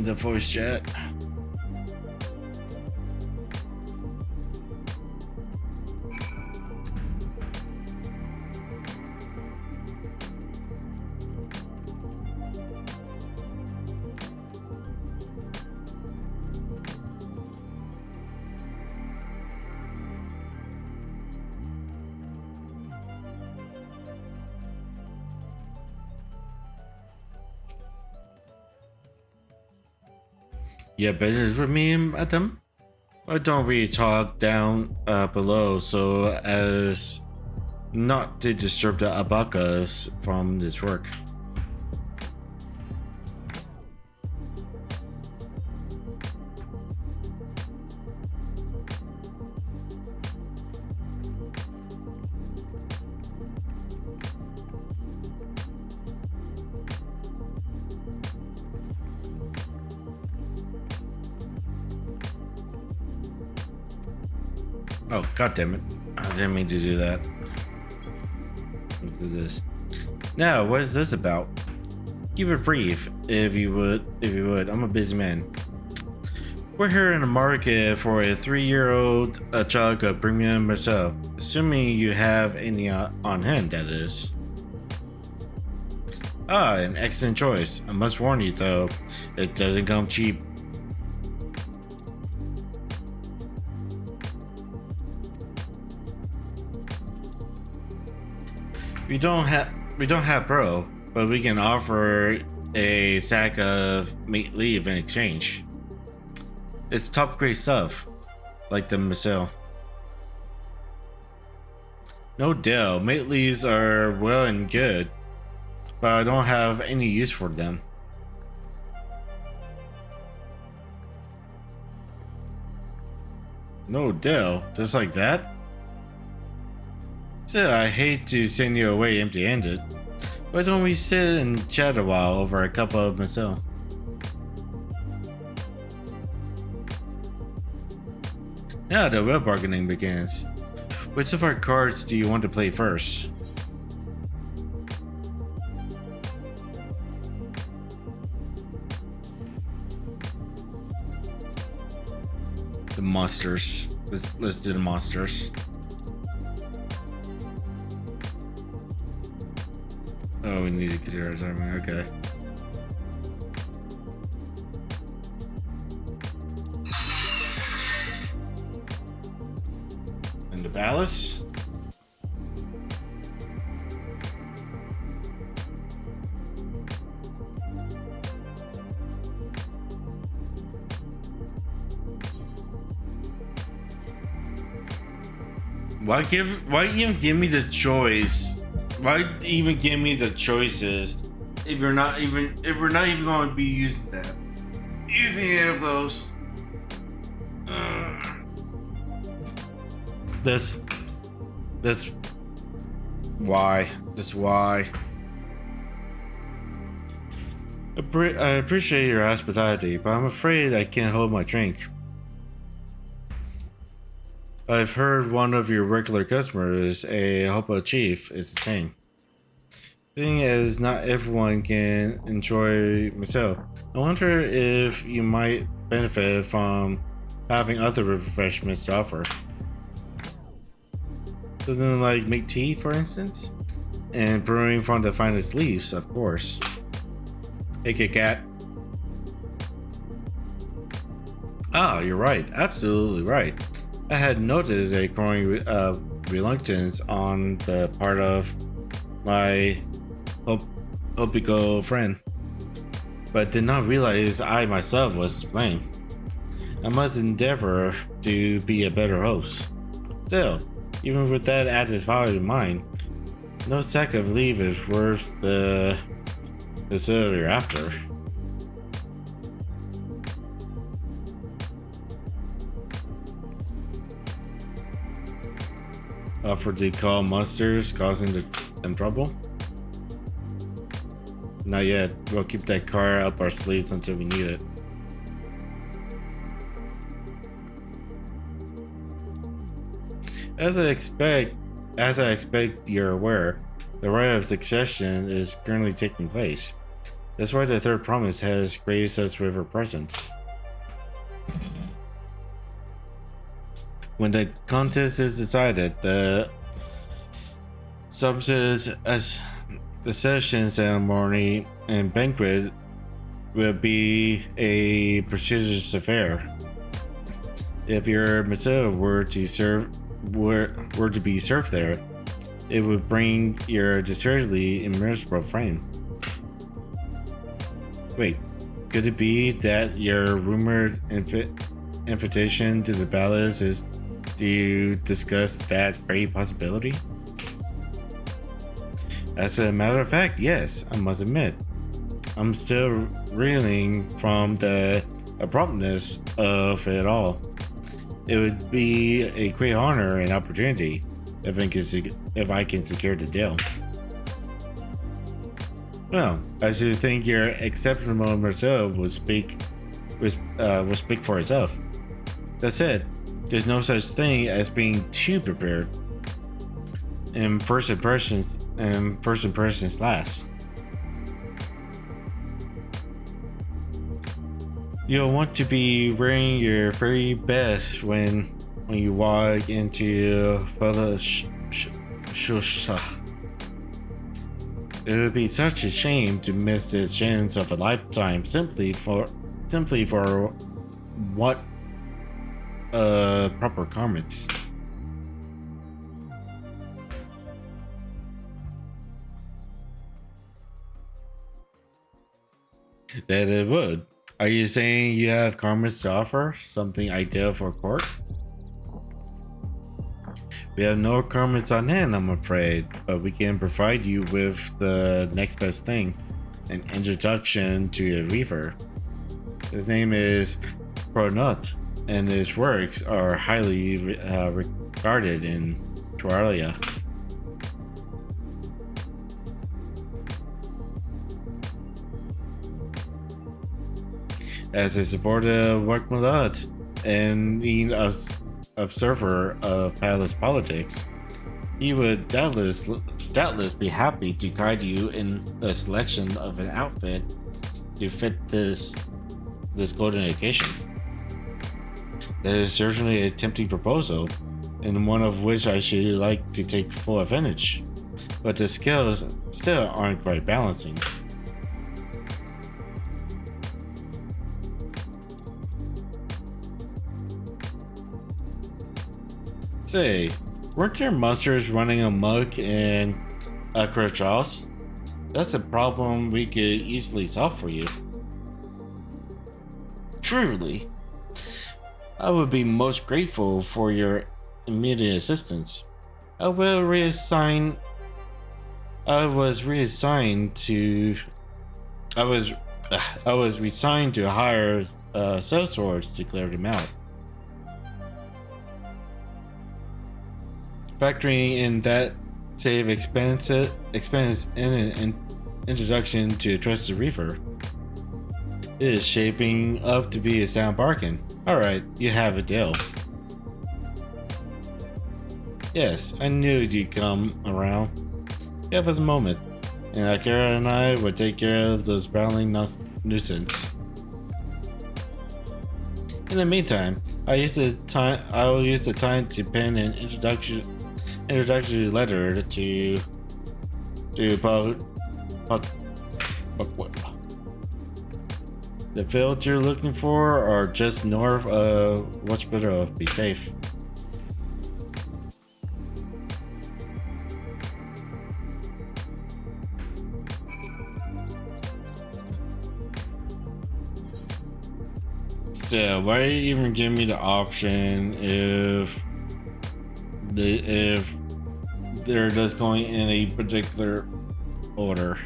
A: the voice chat. Yeah, business with me, madam? Why don't we talk down below so as not to disturb the abakas from this work? Oh, god damn it. I didn't mean to do that. Let's do this. Now, what is this about? Keep it brief, if you would. I'm a busy man. We're here in the market for a 3-year-old jug of premium myself. Assuming you have any on hand, that is. Ah, an excellent choice. I must warn you though, it doesn't come cheap. We don't have pro, but we can offer a sack of meat leaf in exchange. It's top grade stuff, like the missile. No doubt, mate leaves are well and good, but I don't have any use for them. No doubt, just like that? Still, I hate to send you away empty-handed. Why don't we sit and chat a while over a cup of missile? Now the real bargaining begins. Which of our cards do you want to play first? The monsters. Let's do the monsters. Oh, we need to consider our timing. Okay. And the palace. Why even give me the choice? Why even give me the choices if we're not even going to be using any of those? This why? I appreciate your hospitality, but I'm afraid I can't hold my drink. I've heard one of your regular customers, a Hopo chief, is the same. Thing is, not everyone can enjoy myself. I wonder if you might benefit from having other refreshments to offer. Doesn't it, like make tea, for instance? And brewing from the finest leaves, of course. Hey, Kit Kat. Ah, you're right. Absolutely right. I had noticed a growing reluctance on the part of my Hopico friend, but did not realize I myself was to blame. I must endeavor to be a better host. Still, even with that added value in mind, no sack of leave is worth the facility you're after. Offered to call monsters causing them trouble? Not yet. We'll keep that car up our sleeves until we need it. As I expect you're aware, the right of succession is currently taking place. That's why the third promise has graced us with her presence. When the contest is decided, the session ceremony and banquet will be a prestigious affair. If your Matilda were to be served there, it would bring your deservedly immeasurable fame. Wait, could it be that your rumored invitation to the palace is to discuss that very possibility? As a matter of fact, yes, I must admit. I'm still reeling from the abruptness of it all. It would be a great honor and opportunity if I can secure the deal. Well, I should think your exceptional Marcel will speak for itself. That said, there's no such thing as being too prepared. And first impressions last. You'll want to be wearing your very best when you walk into Shusha. It would be such a shame to miss this chance of a lifetime simply for what proper garments. That it would. Are you saying you have garments to offer? Something ideal for court? We have no garments on hand, I'm afraid, but we can provide you with the next best thing, an introduction to a reaver. His name is Pronut, and his works are highly regarded in Tualia. As a supporter of Wakmalat and being an observer of palace politics, he would doubtless be happy to guide you in the selection of an outfit to fit this golden occasion. That is certainly a tempting proposal, and one of which I should like to take full advantage, but the skills still aren't quite balancing. Say, weren't there monsters running amok in Akrachos? That's a problem we could easily solve for you. Truly, I would be most grateful for your immediate assistance. I was reassigned to hire sellswords to clear them out. Factoring in that save expense in an introduction to a trusted reaver, it is shaping up to be a sound bargain. Alright, you have a deal. Yes, I knew you'd come around. Give us a moment. and Akira and I would take care of those prowling nuisance. In the meantime, I will use the time to pen an introductory letter to the fields you're looking for are just north of Watchboro. Be safe. Still, why even give me the option if they're just going in a particular order?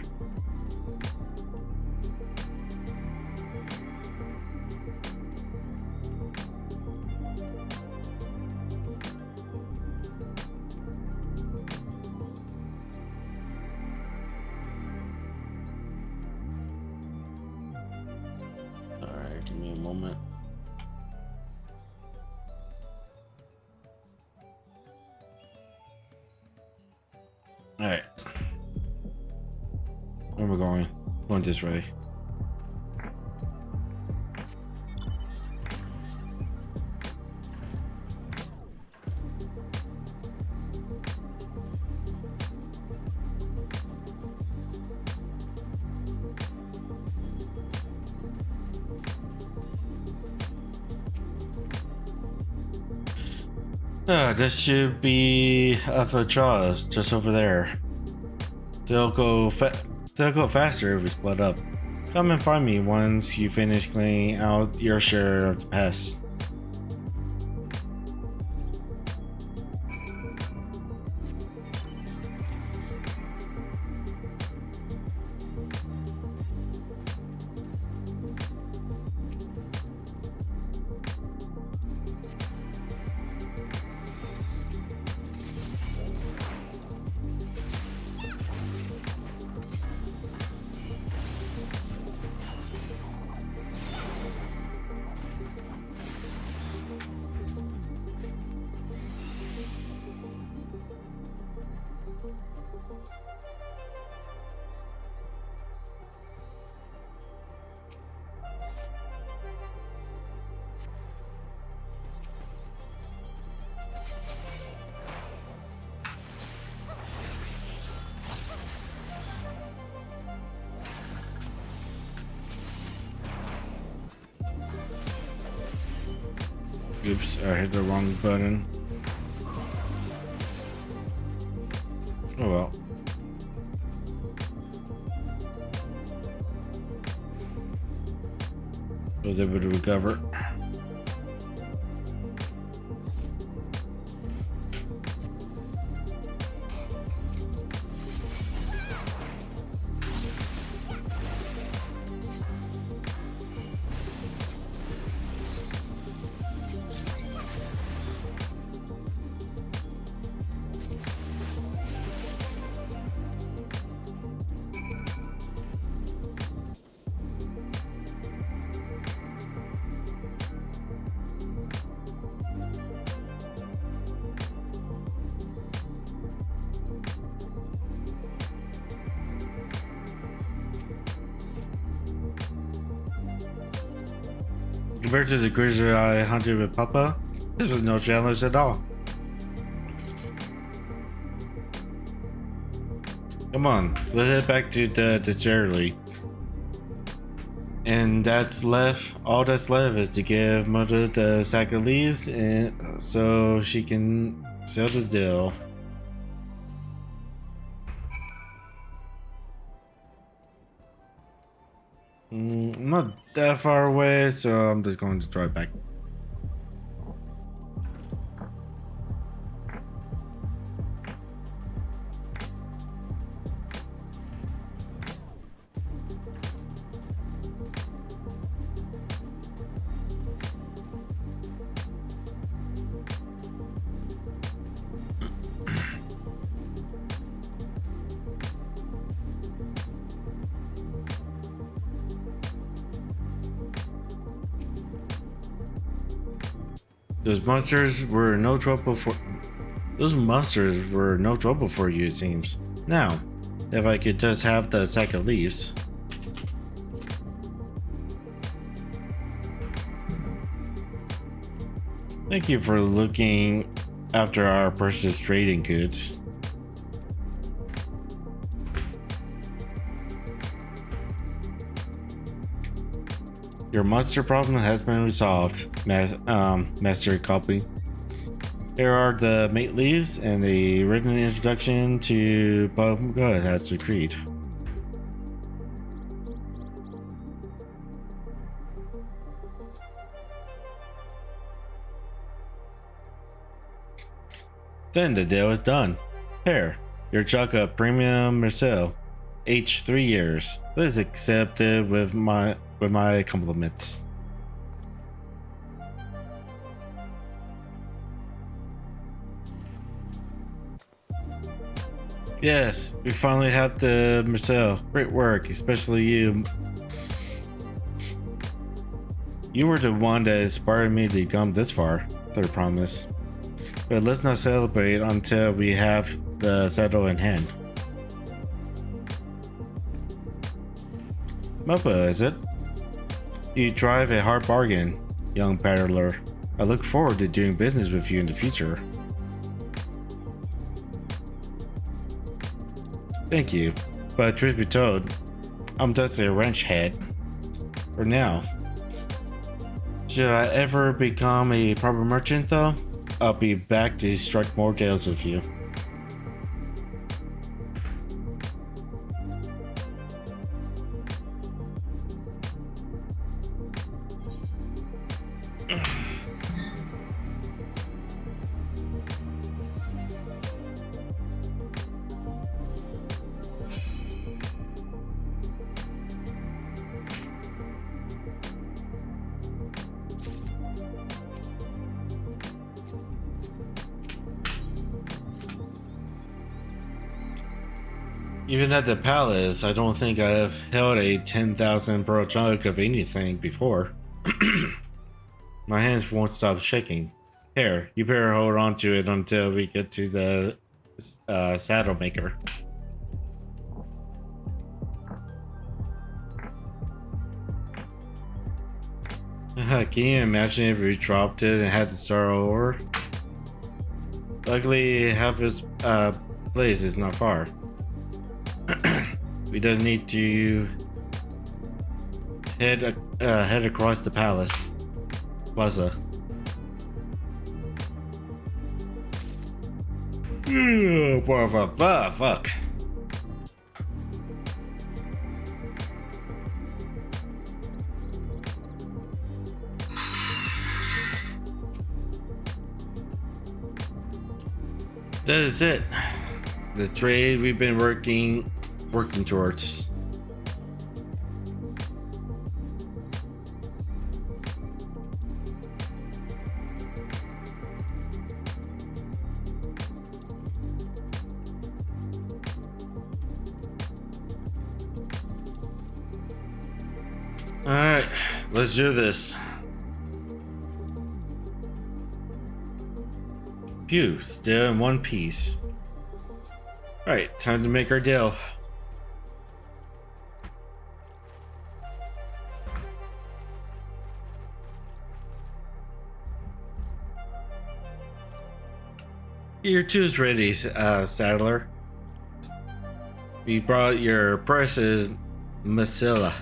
A: Alright, give me a moment. Alright. Where am I going? Going this way. This should be FFXIV just over there. They'll go faster if we split up. Come and find me once you finish cleaning out your share of the pests. Oops, I hit the wrong button. Oh well. I was able to recover. Compared to the creature I hunted with Papa, this was no challenge at all. Come on, let's head back to the charity. And all that's left is to give Mother the sack of leaves and so she can seal the deal. I'm not that far away, so I'm just going to drive back. Those monsters were no trouble for you, it seems. Now, If I could just have the sack of leaves. Thank you for looking after our precious trading goods. Your monster problem has been resolved, Master Copley. Here are the mate leaves and a written introduction to Bob God as decreed. Then the deal is done. Here, your jug of premium Marcel, aged 3 years. Please accept it with my compliments. Yes, we finally have the Marcel. Great work, especially you. You were the one that inspired me to come this far, third promise. But let's not celebrate until we have the saddle in hand. Mopa, is it? You drive a hard bargain, young paddler. I look forward to doing business with you in the future. Thank you, but truth be told, I'm just a wrench head. For now. Should I ever become a proper merchant though, I'll be back to strike more deals with you. Even at the palace, I don't think I've held a 10,000 pearl chunk of anything before. My hands won't stop shaking. Here, you better hold on to it until we get to the saddle maker. Can you imagine if we dropped it and had to start over? Luckily, half his place is not far. We just need to head across the palace plaza. Fuck. That is it. The trade we've been working towards. All right, let's do this. Phew, still in one piece. All right, time to make our deal. Your two's ready, Saddler. We brought your precious Masilla.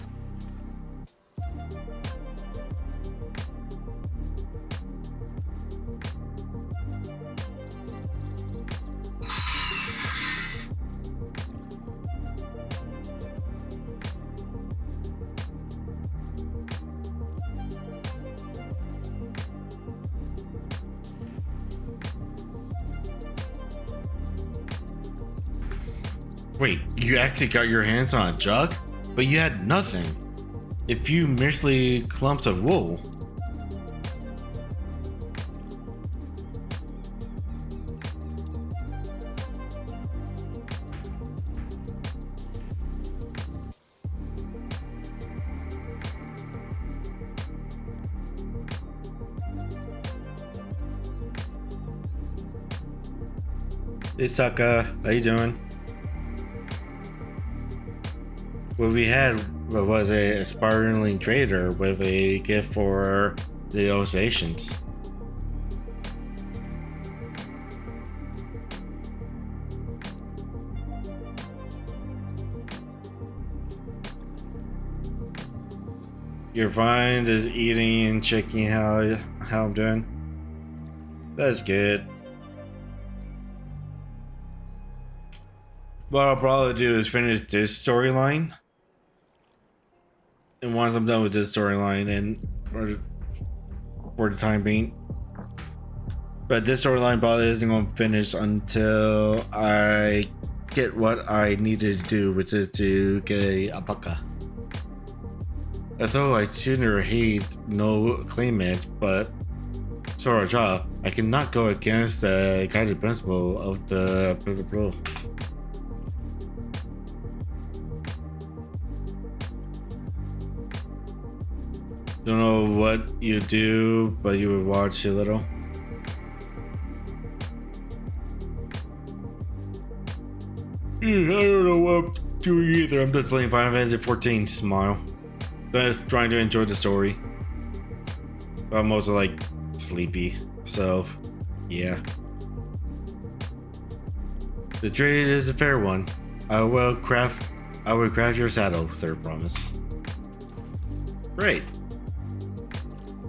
A: Wait, you actually got your hands on a jug? But you had nothing. A few measly clumps of wool. Hey Saka, how you doing? What we had was a spiraling trader with a gift for the Osations. Your vines is eating and checking how I'm doing. That's good. What I'll probably do is finish this storyline. And once I'm done with this storyline, and for the time being. But this storyline probably isn't going to finish until I get what I needed to do, which is to get a alpaca. Although I sooner hate no claimant, but Soraja, I cannot go against the guided principle of the Pro. Don't know what you do, but you would watch a little. I don't know what I'm doing either. I'm just playing Final Fantasy 14. Smile. Just trying to enjoy the story. I'm also like sleepy, so yeah. The trade is a fair one. I will craft your saddle, third promise. Great.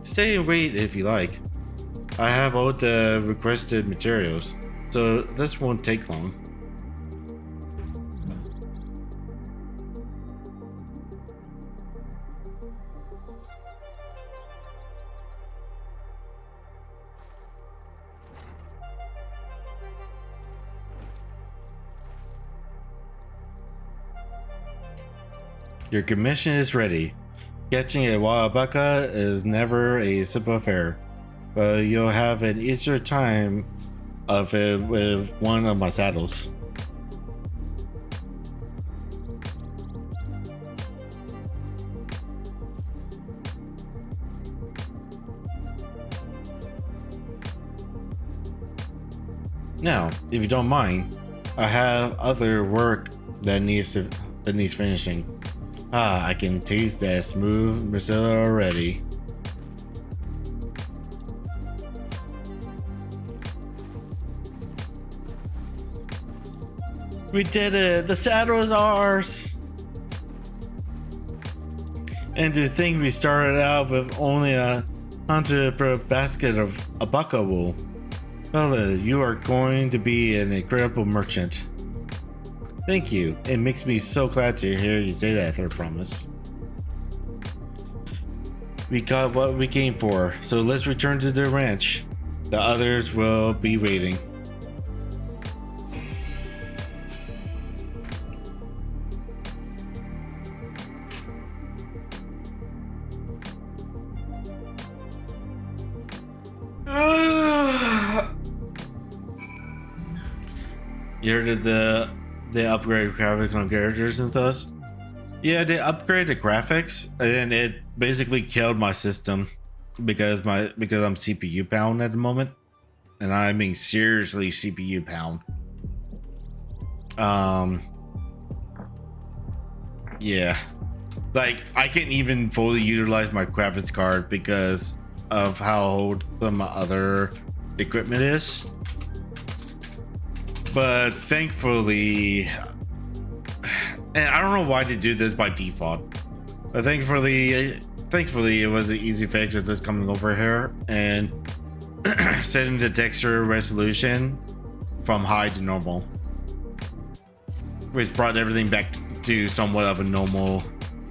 A: Stay and wait if you like. I have all the requested materials, so this won't take long. Your commission is ready. Catching a wild alpaca is never a simple affair, but you'll have an easier time of it with one of my saddles. Now, if you don't mind, I have other work that needs finishing. I can taste that smooth Marcella already. We did it! The saddle is ours! And to think we started out with only 100 per basket of alpaca wool. Well, you are going to be an incredible merchant. Thank you. It makes me so glad to hear you say that, third promise. We got what we came for, so let's return to the ranch. The others will be waiting. You heard of they upgraded graphics on characters and thus? Yeah, they upgraded the graphics, and it basically killed my system because I'm CPU bound at the moment, and I mean seriously CPU bound. Yeah, like I can't even fully utilize my graphics card because of how old some other equipment is. But thankfully, and I don't know why they do this by default, but thankfully it was an easy fix of this coming over here and setting the texture resolution from high to normal, which brought everything back to somewhat of a normal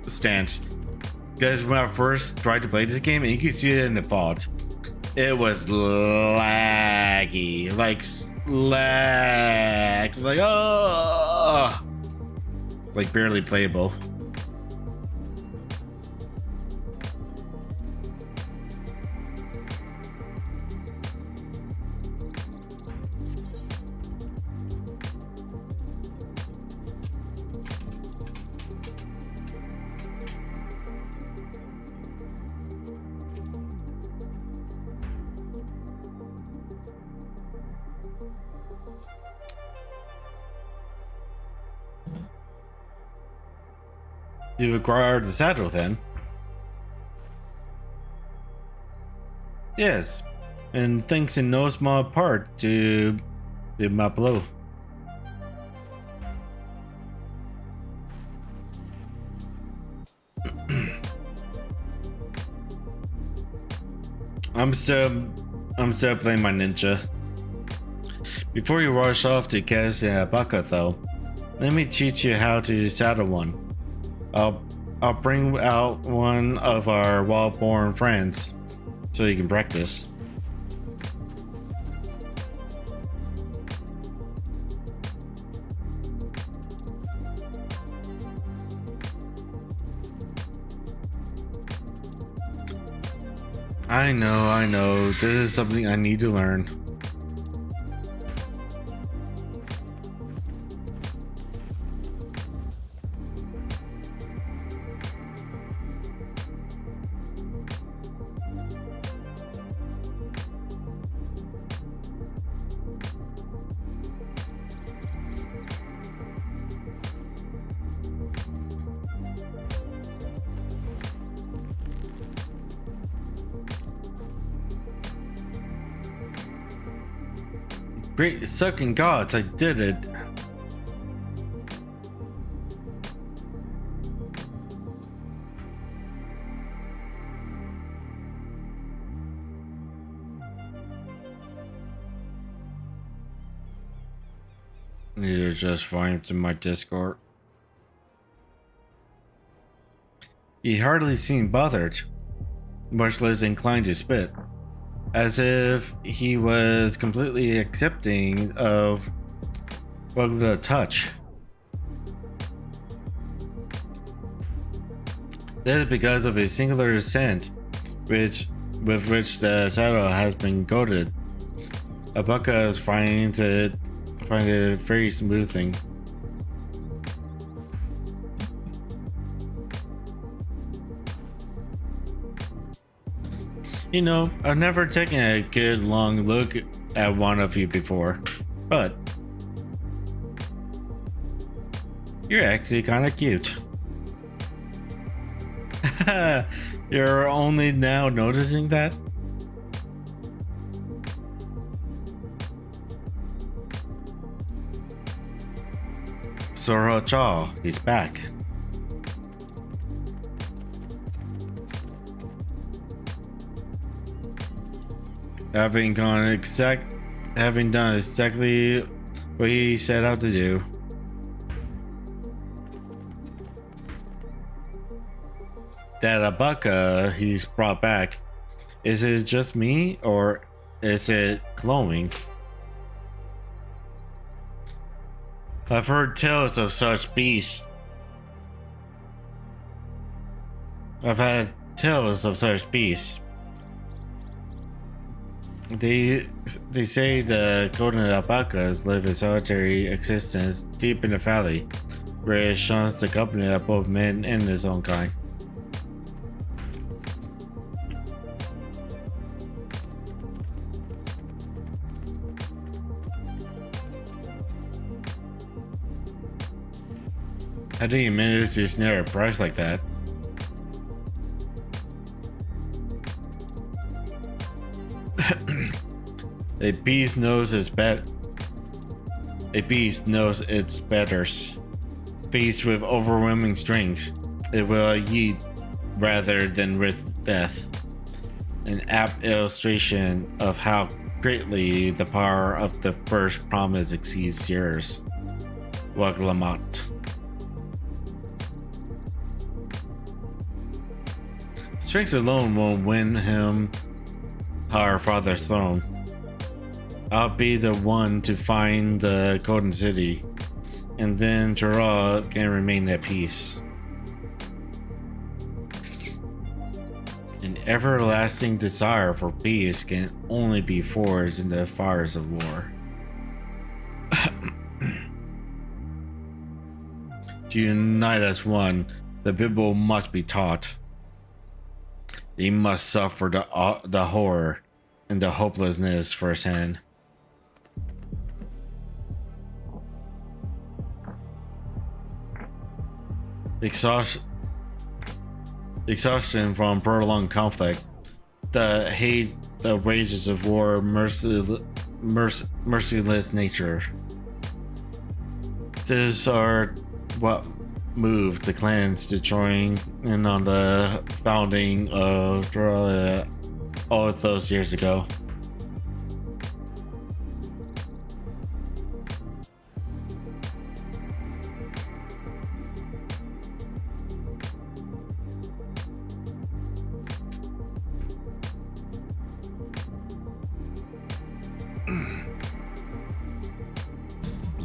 A: stance. Because when I first tried to play this game, and you can see it in the font, it was laggy, like oh, like barely playable. You acquired the saddle then? Yes, and thanks in no small part to the Maplo. I'm still playing my ninja. Before you rush off to catch a baka though, let me teach you how to saddle one. I'll bring out one of our wild-born friends so you can practice. I know. This is something I need to learn. Great sucking gods, I did it. You're just fine to my Discord. He hardly seemed bothered, much less inclined to spit, as if he was completely accepting of what would a touch. That is because of a singular scent with which the saddle has been coated. Abaka finds it very smoothing. You know, I've never taken a good long look at one of you before, but you're actually kind of cute. You're only now noticing that? Sora Chaw, he's back. Having done exactly what he set out to do. That Abaka he's brought back, is it just me or is it glowing? I've heard tales of such beasts. I've had tales of such beasts. They say the golden alpacas live a solitary existence deep in the valley, where it shuns the company of both men and its own kind. How do you manage to snare a price like that? A beast knows its betters. Faced with overwhelming strength, it will eat rather than risk death. An apt illustration of how greatly the power of the first promise exceeds yours. Waglamat. Strength alone won't win him our father's throne. I'll be the one to find the Golden City, and then Jara can remain at peace. An everlasting desire for peace can only be forged in the fires of war. To unite as one, the people must be taught. They must suffer the horror and the hopelessness firsthand. exhaustion from prolonged conflict, the hate, the wages of war, merciless nature. These are what moved the clans to join in on the founding of Dawntrail all those years ago.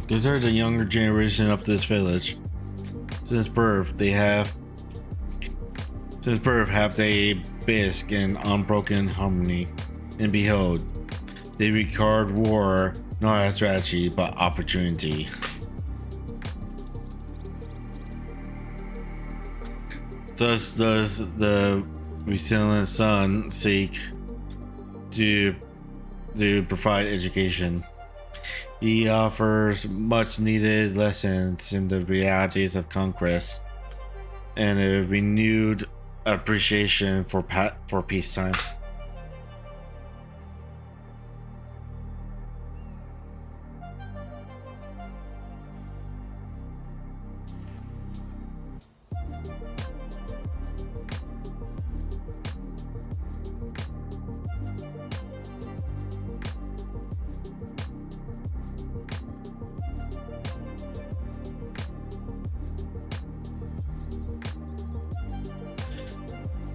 A: These are the younger generation of this village. Since birth, have a basic and unbroken harmony. And behold, they regard war not as strategy but opportunity. Thus does the resilient son seek to provide education. He offers much needed lessons in the realities of conquest and a renewed appreciation for peacetime.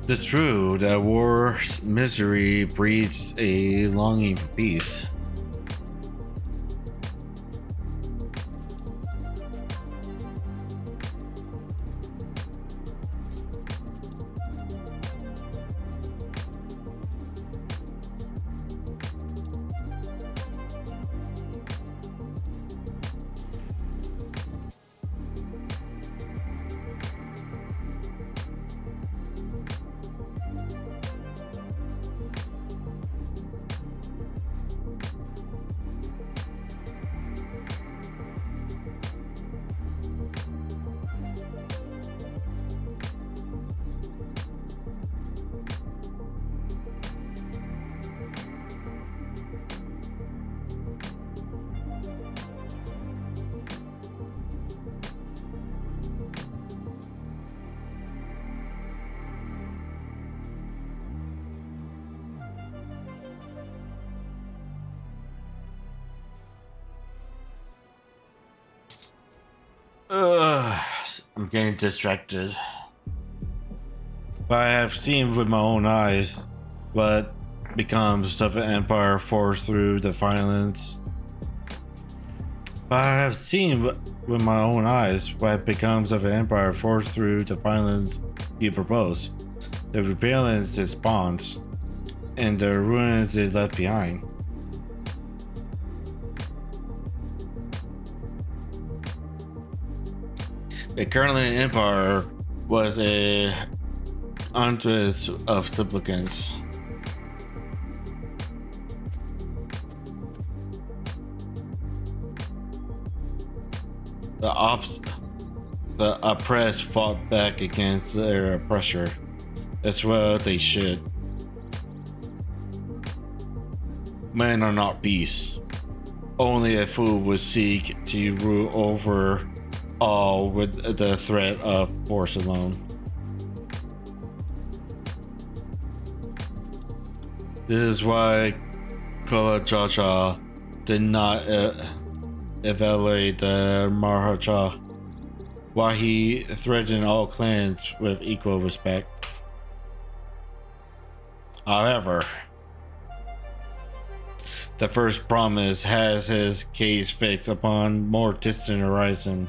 A: It's true that war's misery breeds a longing for peace. I'm getting distracted. But I have seen with my own eyes what becomes of an empire forced through the violence. But I have seen with my own eyes what becomes of an empire forced through the violence you propose, the rebellions it spawns, and the ruins it left behind. The Caroline Empire was a huntress of supplicants. The oppressed fought back against their oppressor. That's what they should. Men are not beasts. Only a fool would seek to rule over all with the threat of force alone. This is why Kalajaja did not evaluate the Maharaja, why he threatened all clans with equal respect. However, the first promise has his case fixed upon more distant horizon.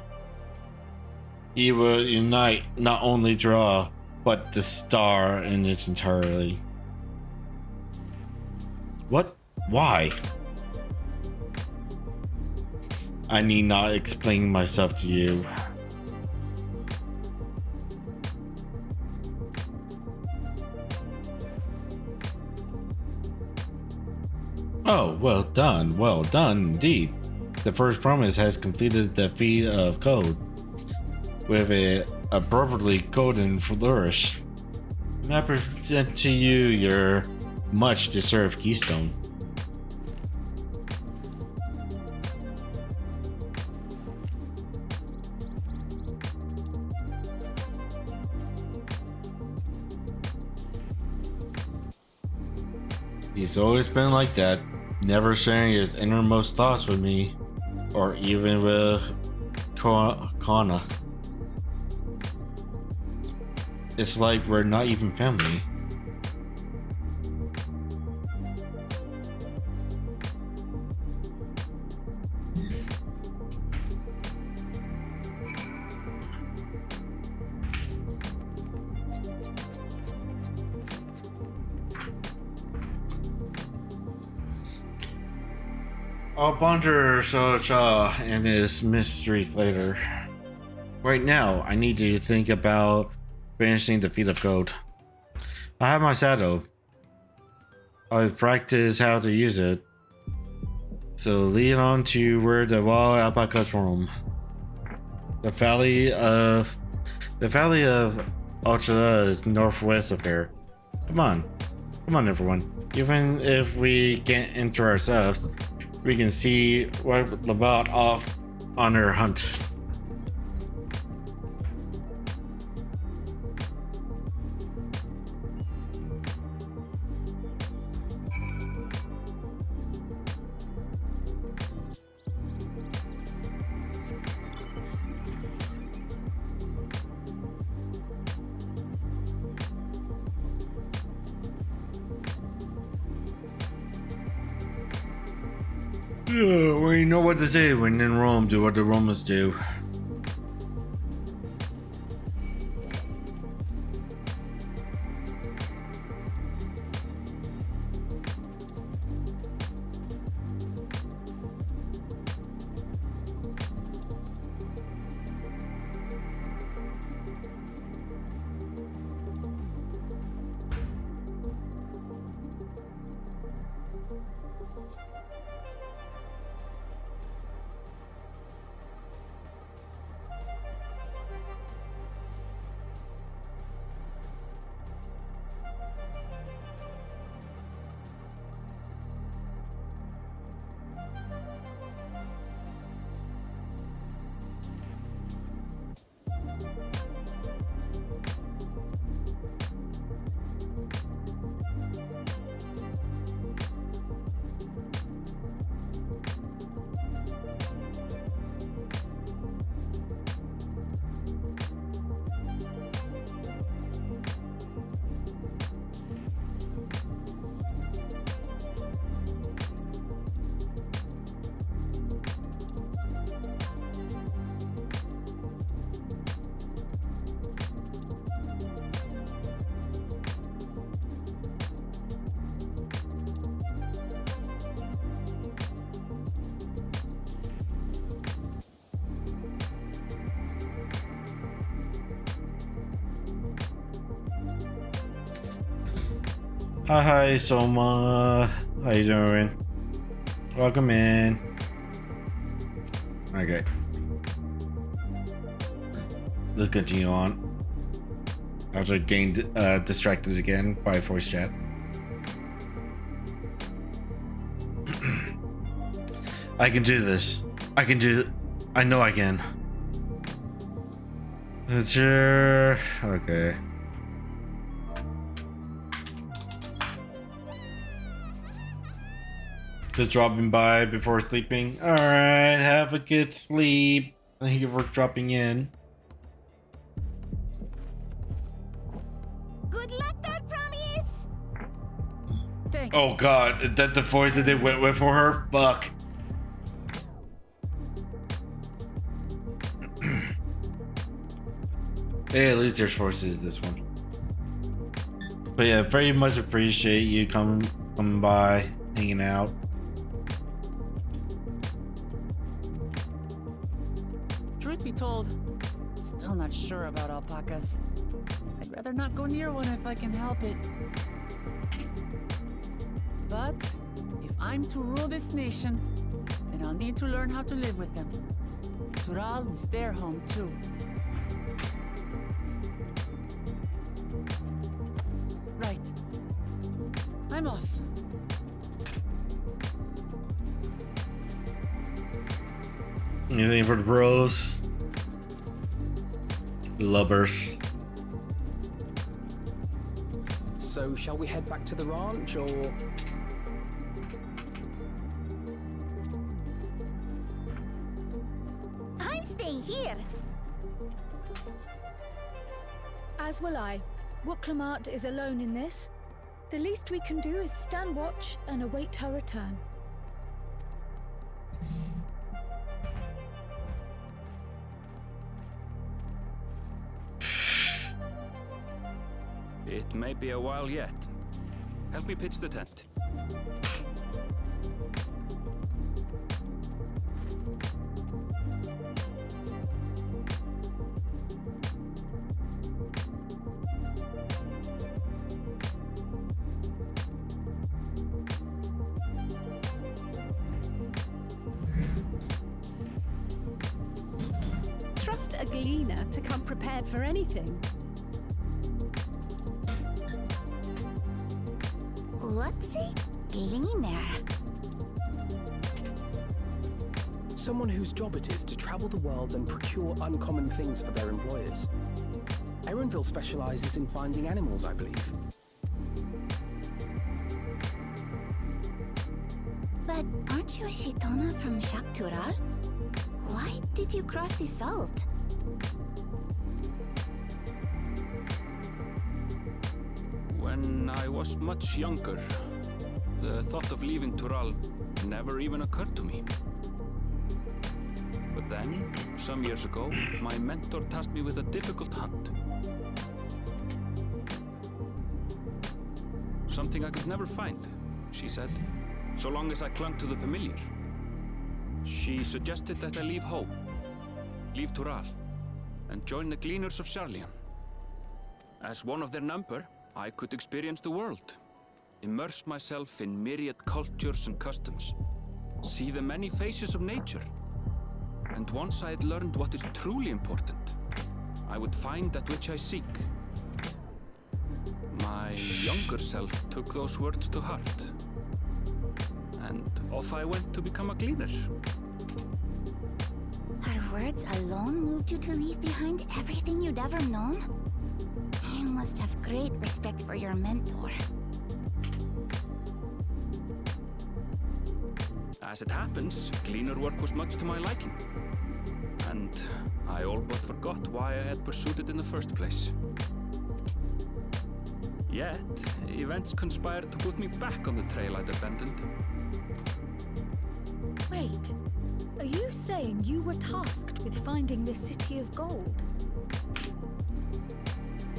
A: He will unite not only Draw, but the star in its entirety. What? Why? I need not explain myself to you. Oh, well done indeed. The first promise has completed the feat of code with a appropriately golden flourish. I present to you your much-deserved keystone. He's always been like that, never sharing his innermost thoughts with me, or even with Kana. It's like we're not even family. I'll ponder Socha and his mysteries later. Right now, I need you to think about finishing the Feet of Gold. I have my saddle. I've practiced how to use it. So lead on to where the wild alpacas roam. The valley of Ultra is northwest of here. Come on everyone. Even if we can't enter ourselves, we can see what about off on her hunt. Well, you know what to say. When in Rome, do what the Romans do. Hi, Soma. How you doing? Welcome in. Okay. Let's continue on. After getting distracted again by voice chat. I can do this. I know I can. Sure. Okay. Just dropping by before sleeping. Alright, have a good sleep. Thank you for dropping in.
B: Good luck, there, promise. Thanks.
A: Oh god, is that the voice that they went with for her? Fuck. Hey, at least there's voices this one. But yeah, very much appreciate you coming by, hanging out.
B: Truth be told, still not sure about alpacas. I'd rather not go near one if I can help it. But if I'm to rule this nation, then I'll need to learn how to live with them. Tural is their home too. I'm off.
A: Anything for the bros? Lubbers.
C: So, shall we head back to the ranch, or...?
D: I'm staying here.
E: As will I. Wooklamart is alone in this. The least we can do is stand watch and await her return.
F: It may be a while yet. Help me pitch the tent.
E: Trust a gleaner to come prepared for anything.
D: What's a gleaner?
C: Someone whose job it is to travel the world and procure uncommon things for their employers. Erenville specializes in finding animals, I believe.
D: But aren't you a Shitona from Shaktural? Why did you cross the salt?
F: When I was much younger, the thought of leaving Tural never even occurred to me. But then, some years ago, my mentor tasked me with a difficult hunt. Something I could never find, she said, so long as I clung to the familiar. She suggested that I leave home, leave Tural, and join the Gleaners of Sharlian. As one of their number, I could experience the world, immerse myself in myriad cultures and customs, see the many faces of nature. And once I had learned what is truly important, I would find that which I seek. My younger self took those words to heart, and off I went to become a gleaner.
D: Her words alone moved you to leave behind everything you'd ever known? You must have great respect for your mentor.
F: As it happens, gleaner work was much to my liking, and I all but forgot why I had pursued it in the first place. Yet, events conspired to put me back on the trail I'd abandoned.
E: Wait, are you saying you were tasked with finding this city of gold?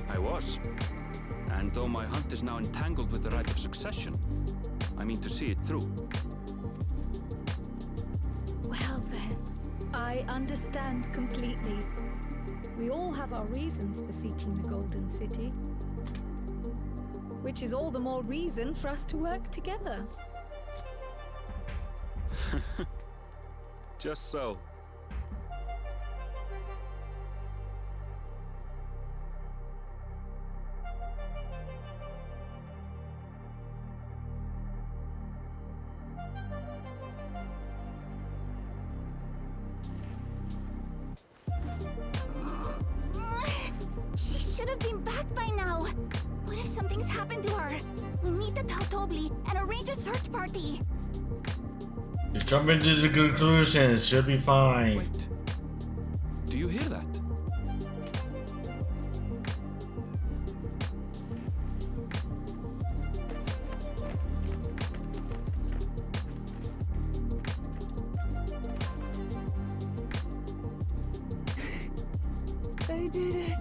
F: I was. And though my hunt is now entangled with the rite of succession, I mean to see it through.
E: Well then, I understand completely. We all have our reasons for seeking the Golden City. Which is all the more reason for us to work together.
F: Just so.
D: She should have been back by now. What if something's happened to her? We need to tell Tobli and arrange a search party.
A: Just jump into the conclusions. She'll be fine.
F: Wait. Do you hear that?
B: They did it.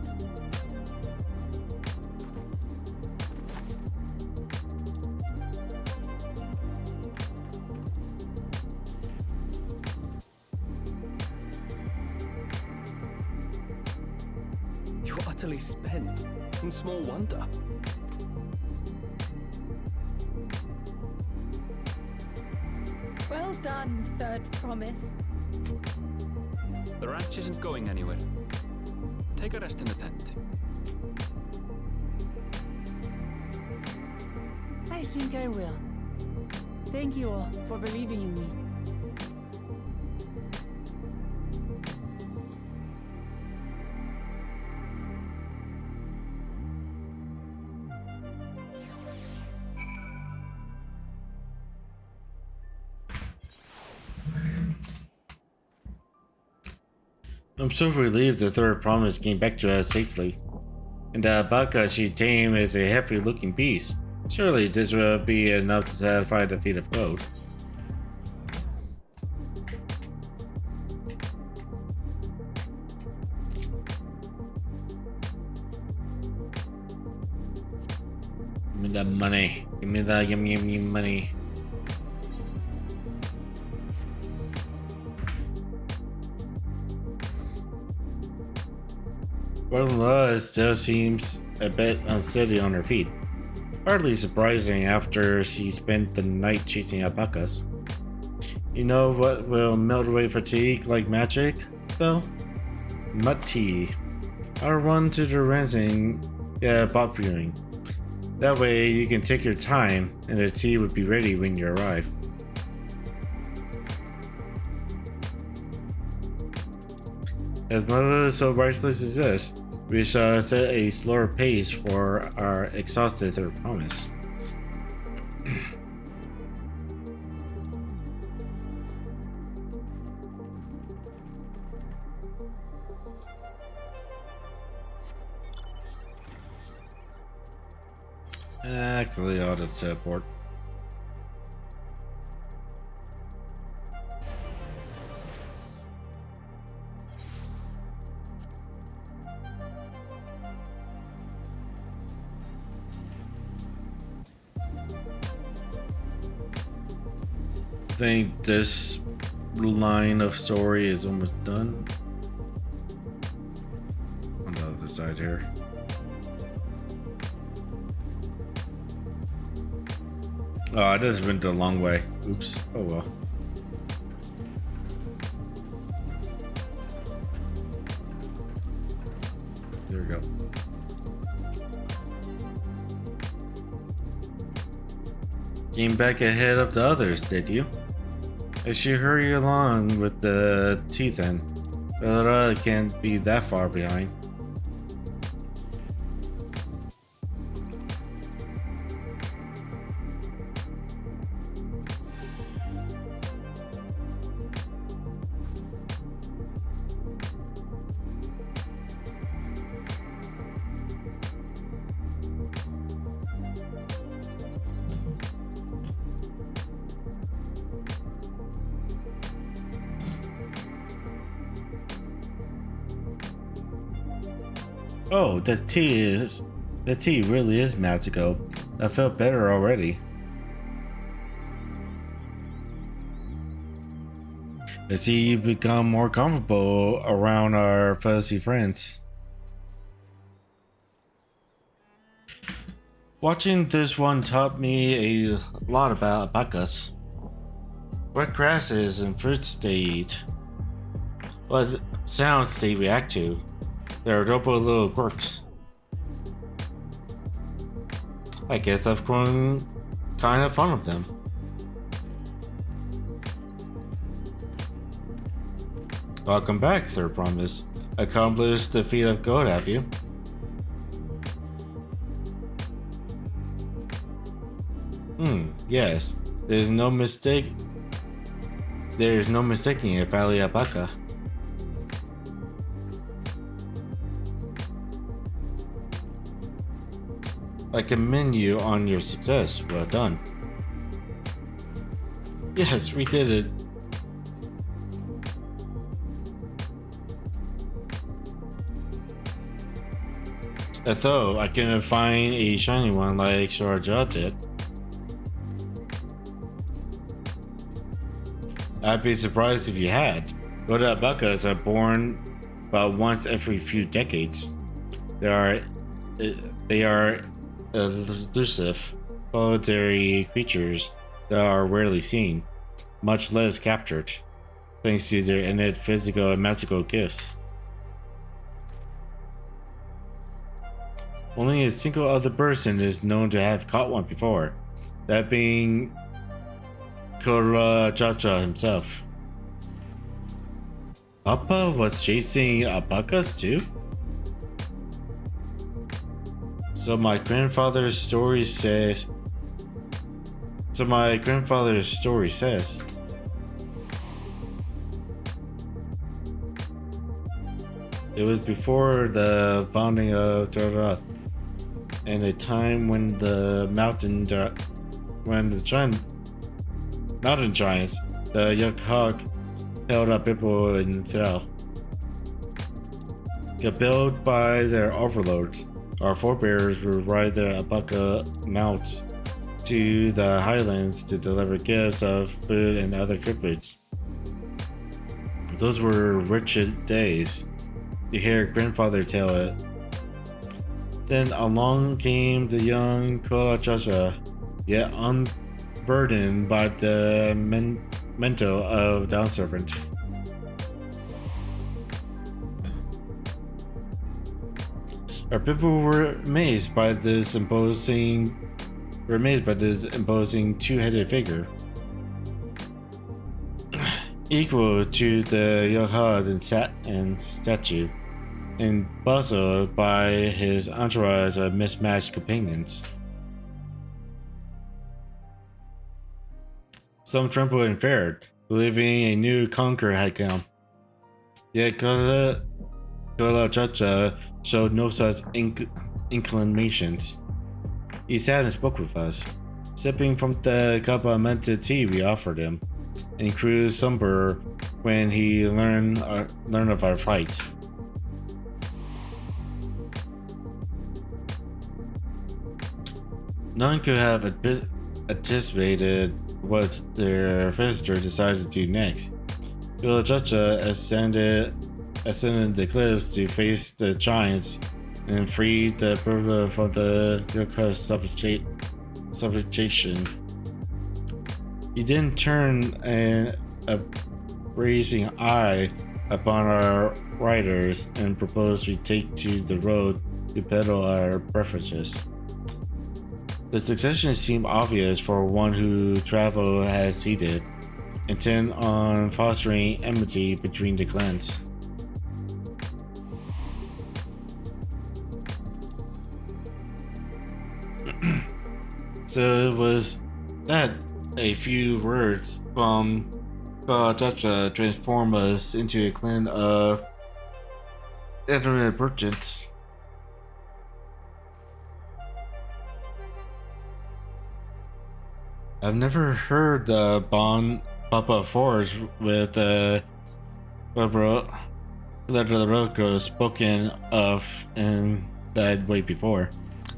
C: You're utterly spent, and small wonder.
E: Well done, Third Promise.
F: The ranch isn't going anywhere. Take a rest in the tent.
B: I think I will. Thank you all for believing in me.
A: I'm so relieved the third promise came back to us safely. And the alpaca she tamed is a hefty looking beast. Surely this will be enough to satisfy the feat of gold. Give me that money. Give me that yum money. Well, still seems a bit unsteady on her feet. Hardly surprising after she spent the night chasing alpacas. You know what will melt away fatigue like magic, though? Mud tea. I'll run to the ranch and get a pot brewing. That way you can take your time and the tea will be ready when you arrive. As much so priceless as this, we shall set a slower pace for our exhausted third promise. Actually, I'll just teleport. I think this line of story is almost done. On the other side here. Oh, I just went the long way. Oops. Oh well. There we go. Came back ahead of the others, did you? I should hurry along with the tea then. But I can't be that far behind. Oh, the tea really is magical. I felt better already. I see you've become more comfortable around our fuzzy friends. Watching this one taught me a lot about alpacas. What grasses and fruits they eat. What sounds they react to. They're adorable little quirks. I guess I've grown kind of fond of them. Welcome back, Third Promise. Accomplished the feat of gold, have you? Yes. There's no mistaking a Valley Alpaca. I commend you on your success. Well done. Yes, we did it. Although I couldn't find a shiny one like Shorja did. I'd be surprised if you had. Gold alpacas are born about once every few decades. They are elusive, solitary creatures that are rarely seen, much less captured, thanks to their innate physical and magical gifts. Only a single other person is known to have caught one before, that being Kura Chacha himself. Papa was chasing alpacas too? So my grandfather's story says. It was before the founding of Torah, and a time when the mountain giants, the Yuk-Hawk, held up people in thrall. Compelled by their overlords, our forebears would ride their alpaca mounts to the highlands to deliver gifts of food and other tributes. Those were rich days. You hear grandfather tell it. Then along came the young Kolachacha, yet unburdened by the mental of down servant. Our people were amazed by this imposing two-headed figure, equal to the Yohad and statue, and puzzled by his entourage of mismatched companions. Some trembled and feared, believing a new conqueror had come. Yet Kola Chacha showed no such inclinations. He sat and spoke with us, sipping from the cup of mented tea we offered him, and grew somber when he learned of our plight. None could have anticipated what their visitor decided to do next. Kola Chacha ascended the cliffs to face the giants and free the brother from the Yoka's subjugation. He then turned a brazen eye upon our riders and proposed we take to the road to peddle our beverages. The succession seemed obvious for one who traveled as he did, intent on fostering enmity between the clans. So it was that a few words from Chacha transformed us into a clan of internet merchants. I've never heard the Bon Papa Force with the Roko spoken of in that way before.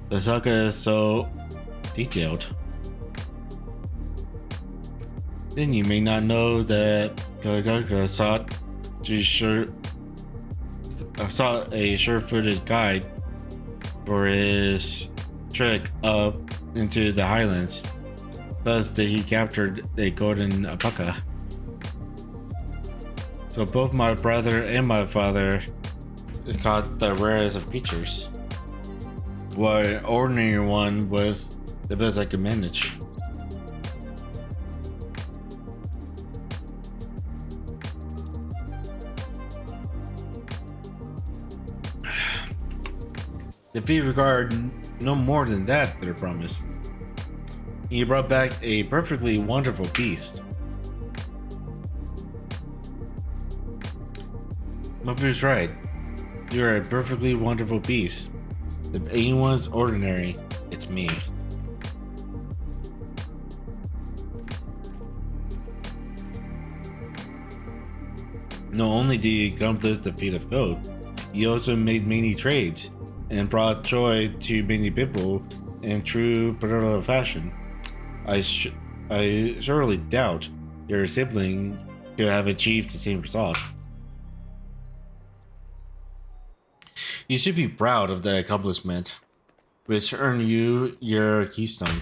A: The saga is so detailed. Then you may not know that Kagaka sought a sure-footed guide for his trek up into the highlands. Thus, he captured a golden alpaca. So both my brother and my father caught the rarest of creatures, while an ordinary one was the best I could manage. The fee regard no more than that, their promise. He brought back a perfectly wonderful beast. Mobu's right. You're a perfectly wonderful beast. If anyone's ordinary, it's me. Not only did he accomplish the feat of gold, he also made many trades and brought joy to many people in true parental fashion. I surely doubt your sibling could have achieved the same result. You should be proud of the accomplishment, which earned you your keystone.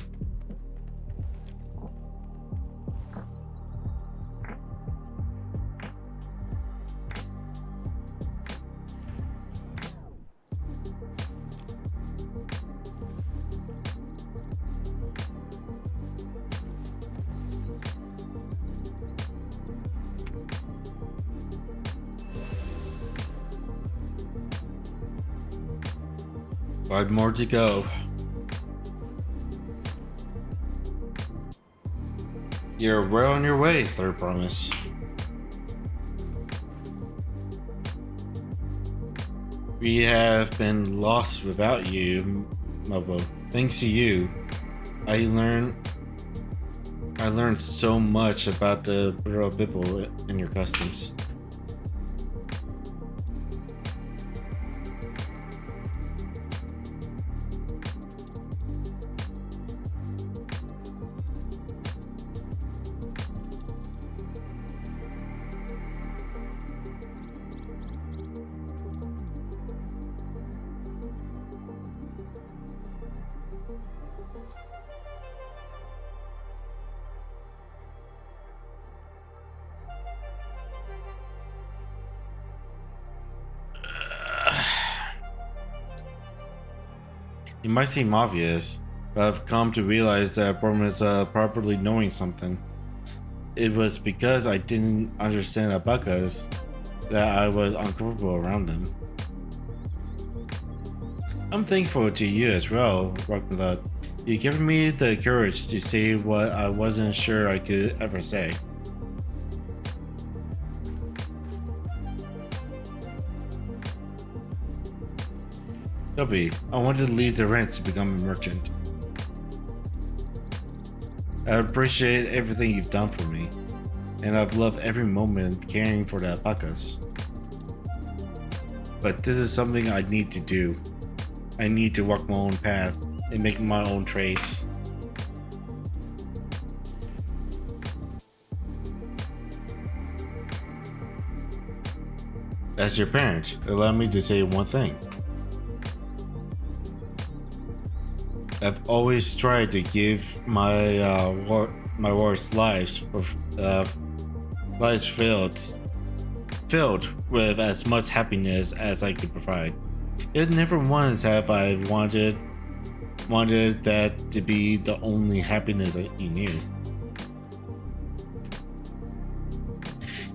A: 5 more to go. You're well on your way, Third Promise. We have been lost without you, Mobo. Thanks to you, I learned so much about the Buro people and your customs. It might seem obvious, but I've come to realize that Borman is properly knowing something. It was because I didn't understand alpacas that I was uncomfortable around them. I'm thankful to you as well, Rockmilad. You've given me the courage to say what I wasn't sure I could ever say. Toby, I wanted to leave the ranch to become a merchant. I appreciate everything you've done for me, and I've loved every moment caring for the alpacas. But this is something I need to do. I need to walk my own path and make my own trades. As your parent, allow me to say one thing. I've always tried to give my warriors lives filled with as much happiness as I could provide. Yet never once have I wanted that to be the only happiness you knew.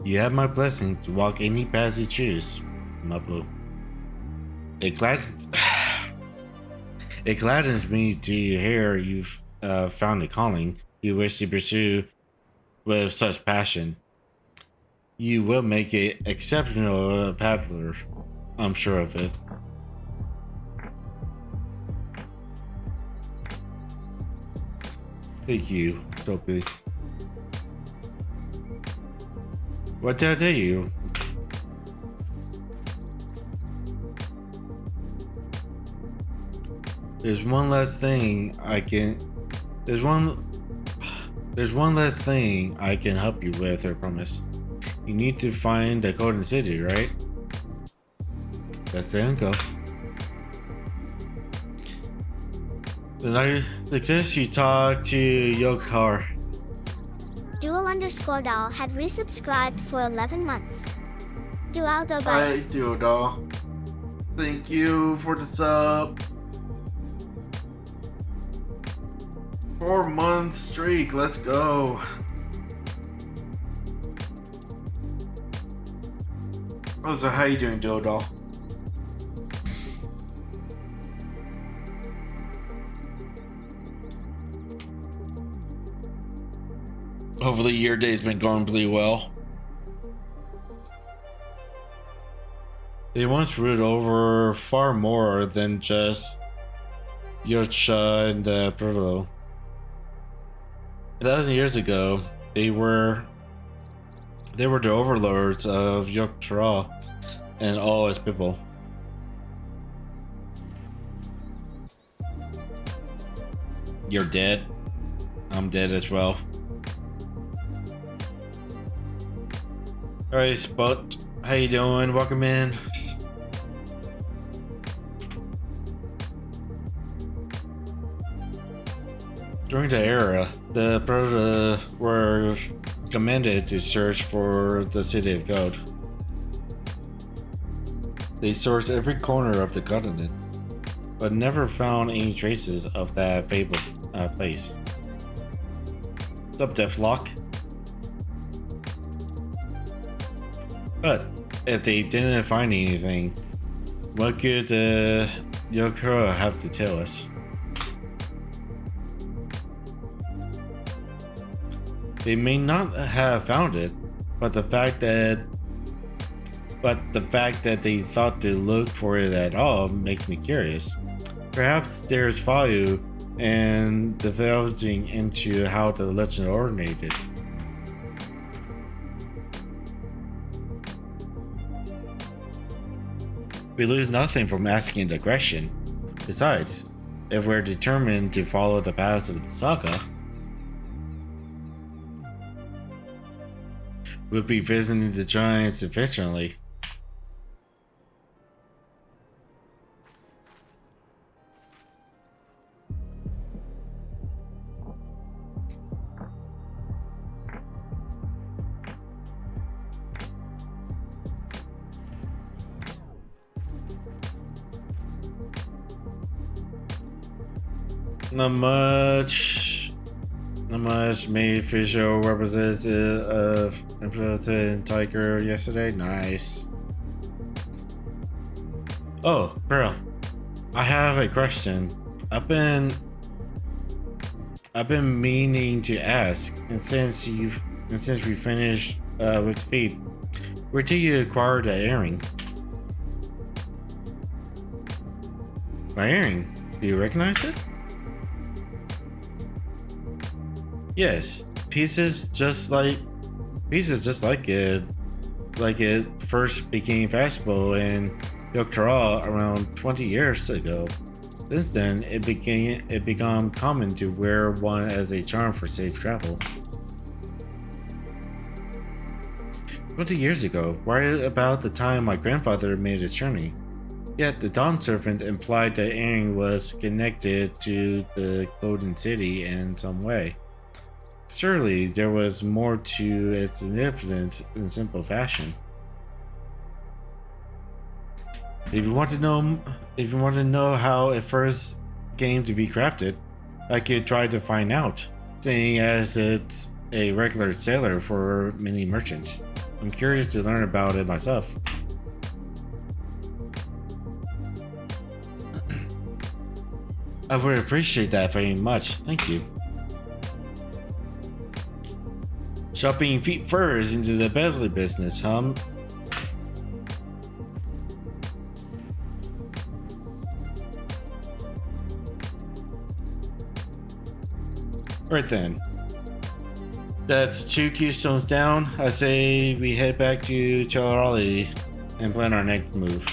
A: You have my blessings to walk any path you choose, Mablu. It gladdens me to hear you've found a calling you wish to pursue with such passion. You will make an exceptional paddler, I'm sure of it. Thank you, Toby. What did I tell you? There's one last thing I can help you with, I promise. You need to find the Golden City, right? That's it, go. Then I suggest you talk to Yokhar.
G: Dual_doll had resubscribed for 11 months. Dualdo by
A: Hi, Dualdo. Thank you for the sub. 4-month streak, let's go. So how you doing, Dualdo? Hopefully your day's been going pretty well. They once ruled over far more than just Yocha and Proto. 1,000 years ago, they were the overlords of Dawntrail and all its people. You're dead. I'm dead as well. Alright, Spot. How you doing? Welcome in. During the era, the Proto were commanded to search for the City of Gold. They searched every corner of the continent, but never found any traces of that fabled place. What's up, Deathlock? But if they didn't find anything, what good Yokoro have to tell us. They may not have found it, but the fact that they thought to look for it at all makes me curious. Perhaps there's value in delving into how the legend originated. We lose nothing from asking the question. Besides, if we're determined to follow the paths of the saga, we'll be visiting the giants efficiently. Not much. Made official representative of Emperor Tiger yesterday. Nice. Oh, girl, I have a question. I've been meaning to ask, and since we finished with the feed, where did you acquire the earring? My earring? Do you recognize it? Yes, pieces just like it first became fashionable in Dawntrail around 20 years ago. Since then, it became common to wear one as a charm for safe travel. 20 years ago, right about the time my grandfather made his journey. Yet the Dawn Servant implied that earring was connected to the Golden City in some way. Surely there was more to its significance in simple fashion. If you want to know how it first came to be crafted, I could try to find out, seeing as it's a regular sailor for many merchants. I'm curious to learn about it myself. I would appreciate that very much. Thank you. Shopping feet first into the Beverly business, huh? Right then. That's 2 keystones down. I say we head back to Charlie and plan our next move.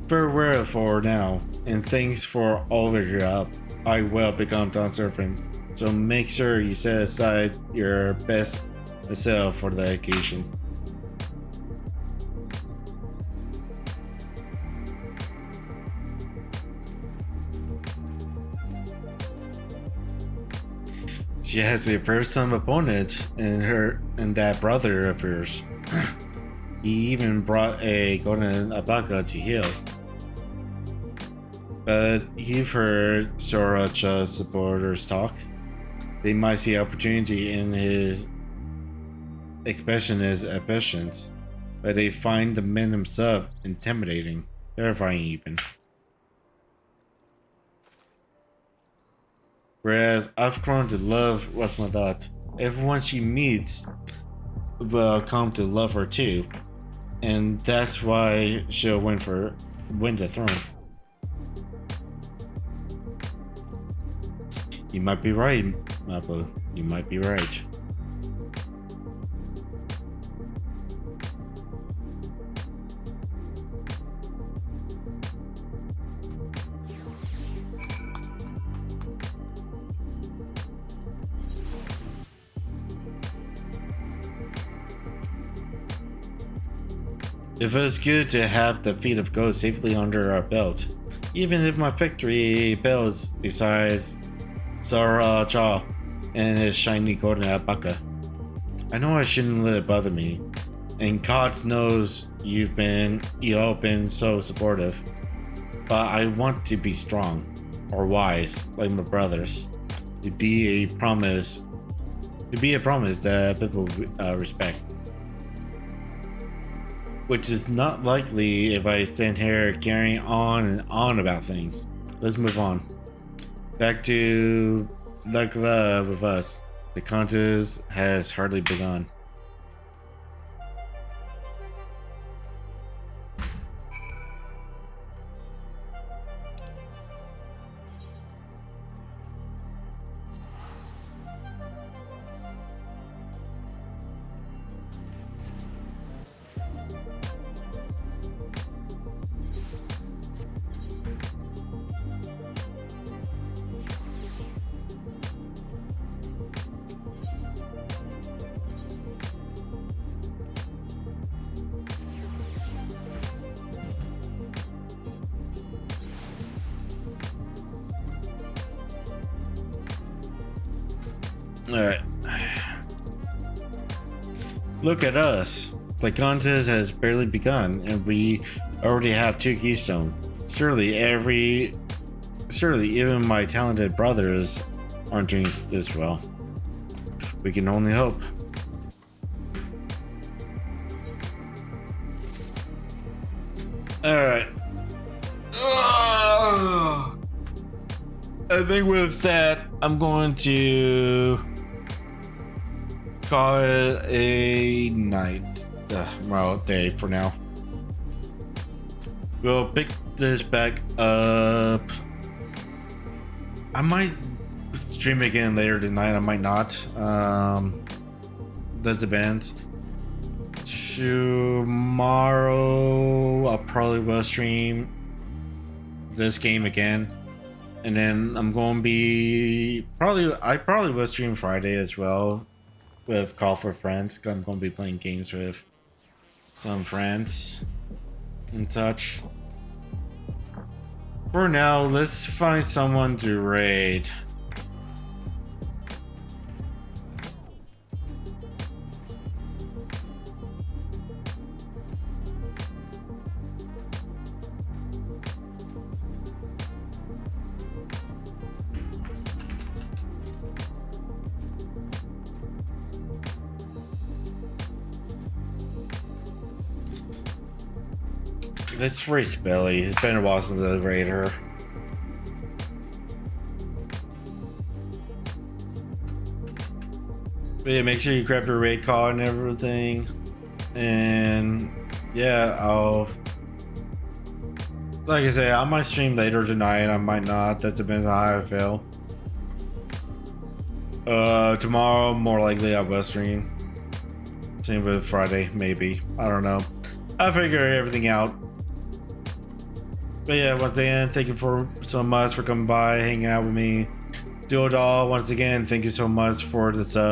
A: Farewell for now, and thanks for all of your help. I will become Dawn Servant, so make sure you set aside your best self for the occasion. She has a fearsome opponent in that brother of hers. He even brought a golden alpaca to heal. But you've heard Soracha's supporters talk. They might see opportunity in his expressionist ambitions, but they find the man himself intimidating, terrifying even. Whereas I've grown to love Rasmadat. Everyone she meets will come to love her too, and that's why she'll win the throne. You might be right, Mabu. You might be right. It feels good to have the feet of gold safely under our belt, even if my victory pales besides Soracha and his shiny golden alpaca. I know I shouldn't let it bother me, and God knows you've all been so supportive, but I want to be strong, or wise, like my brothers, to be a promise that people respect. which is not likely if I stand here carrying on and on about things. Let's move on. Back to La Club with us. The contest has hardly begun. Alright. Look at us. The contest has barely begun, and we already have 2 keystones. Surely even my talented brothers aren't doing this well. We can only hope. Alright. I think with that, I'm going to call it a night. Well, day for now. We'll pick this back up. I might stream again later tonight. I might not. That depends. Tomorrow, I'll probably will stream this game again. And then I'm going to be I probably will stream Friday as well with Call for Friends. 'Cause I'm going to be playing games with some friends and such. For now, let's find someone to raid. Let's race Billy. It's been a while since I raided her. But yeah, make sure you grab your raid card and everything. And yeah, like I say, I might stream later tonight. I might not. That depends on how I feel. Tomorrow, more likely I will stream. Same with Friday, maybe. I don't know. I'll figure everything out. But yeah, once again, thank you so much for coming by, hanging out with me. Duo Doll, once again, thank you so much for the sub.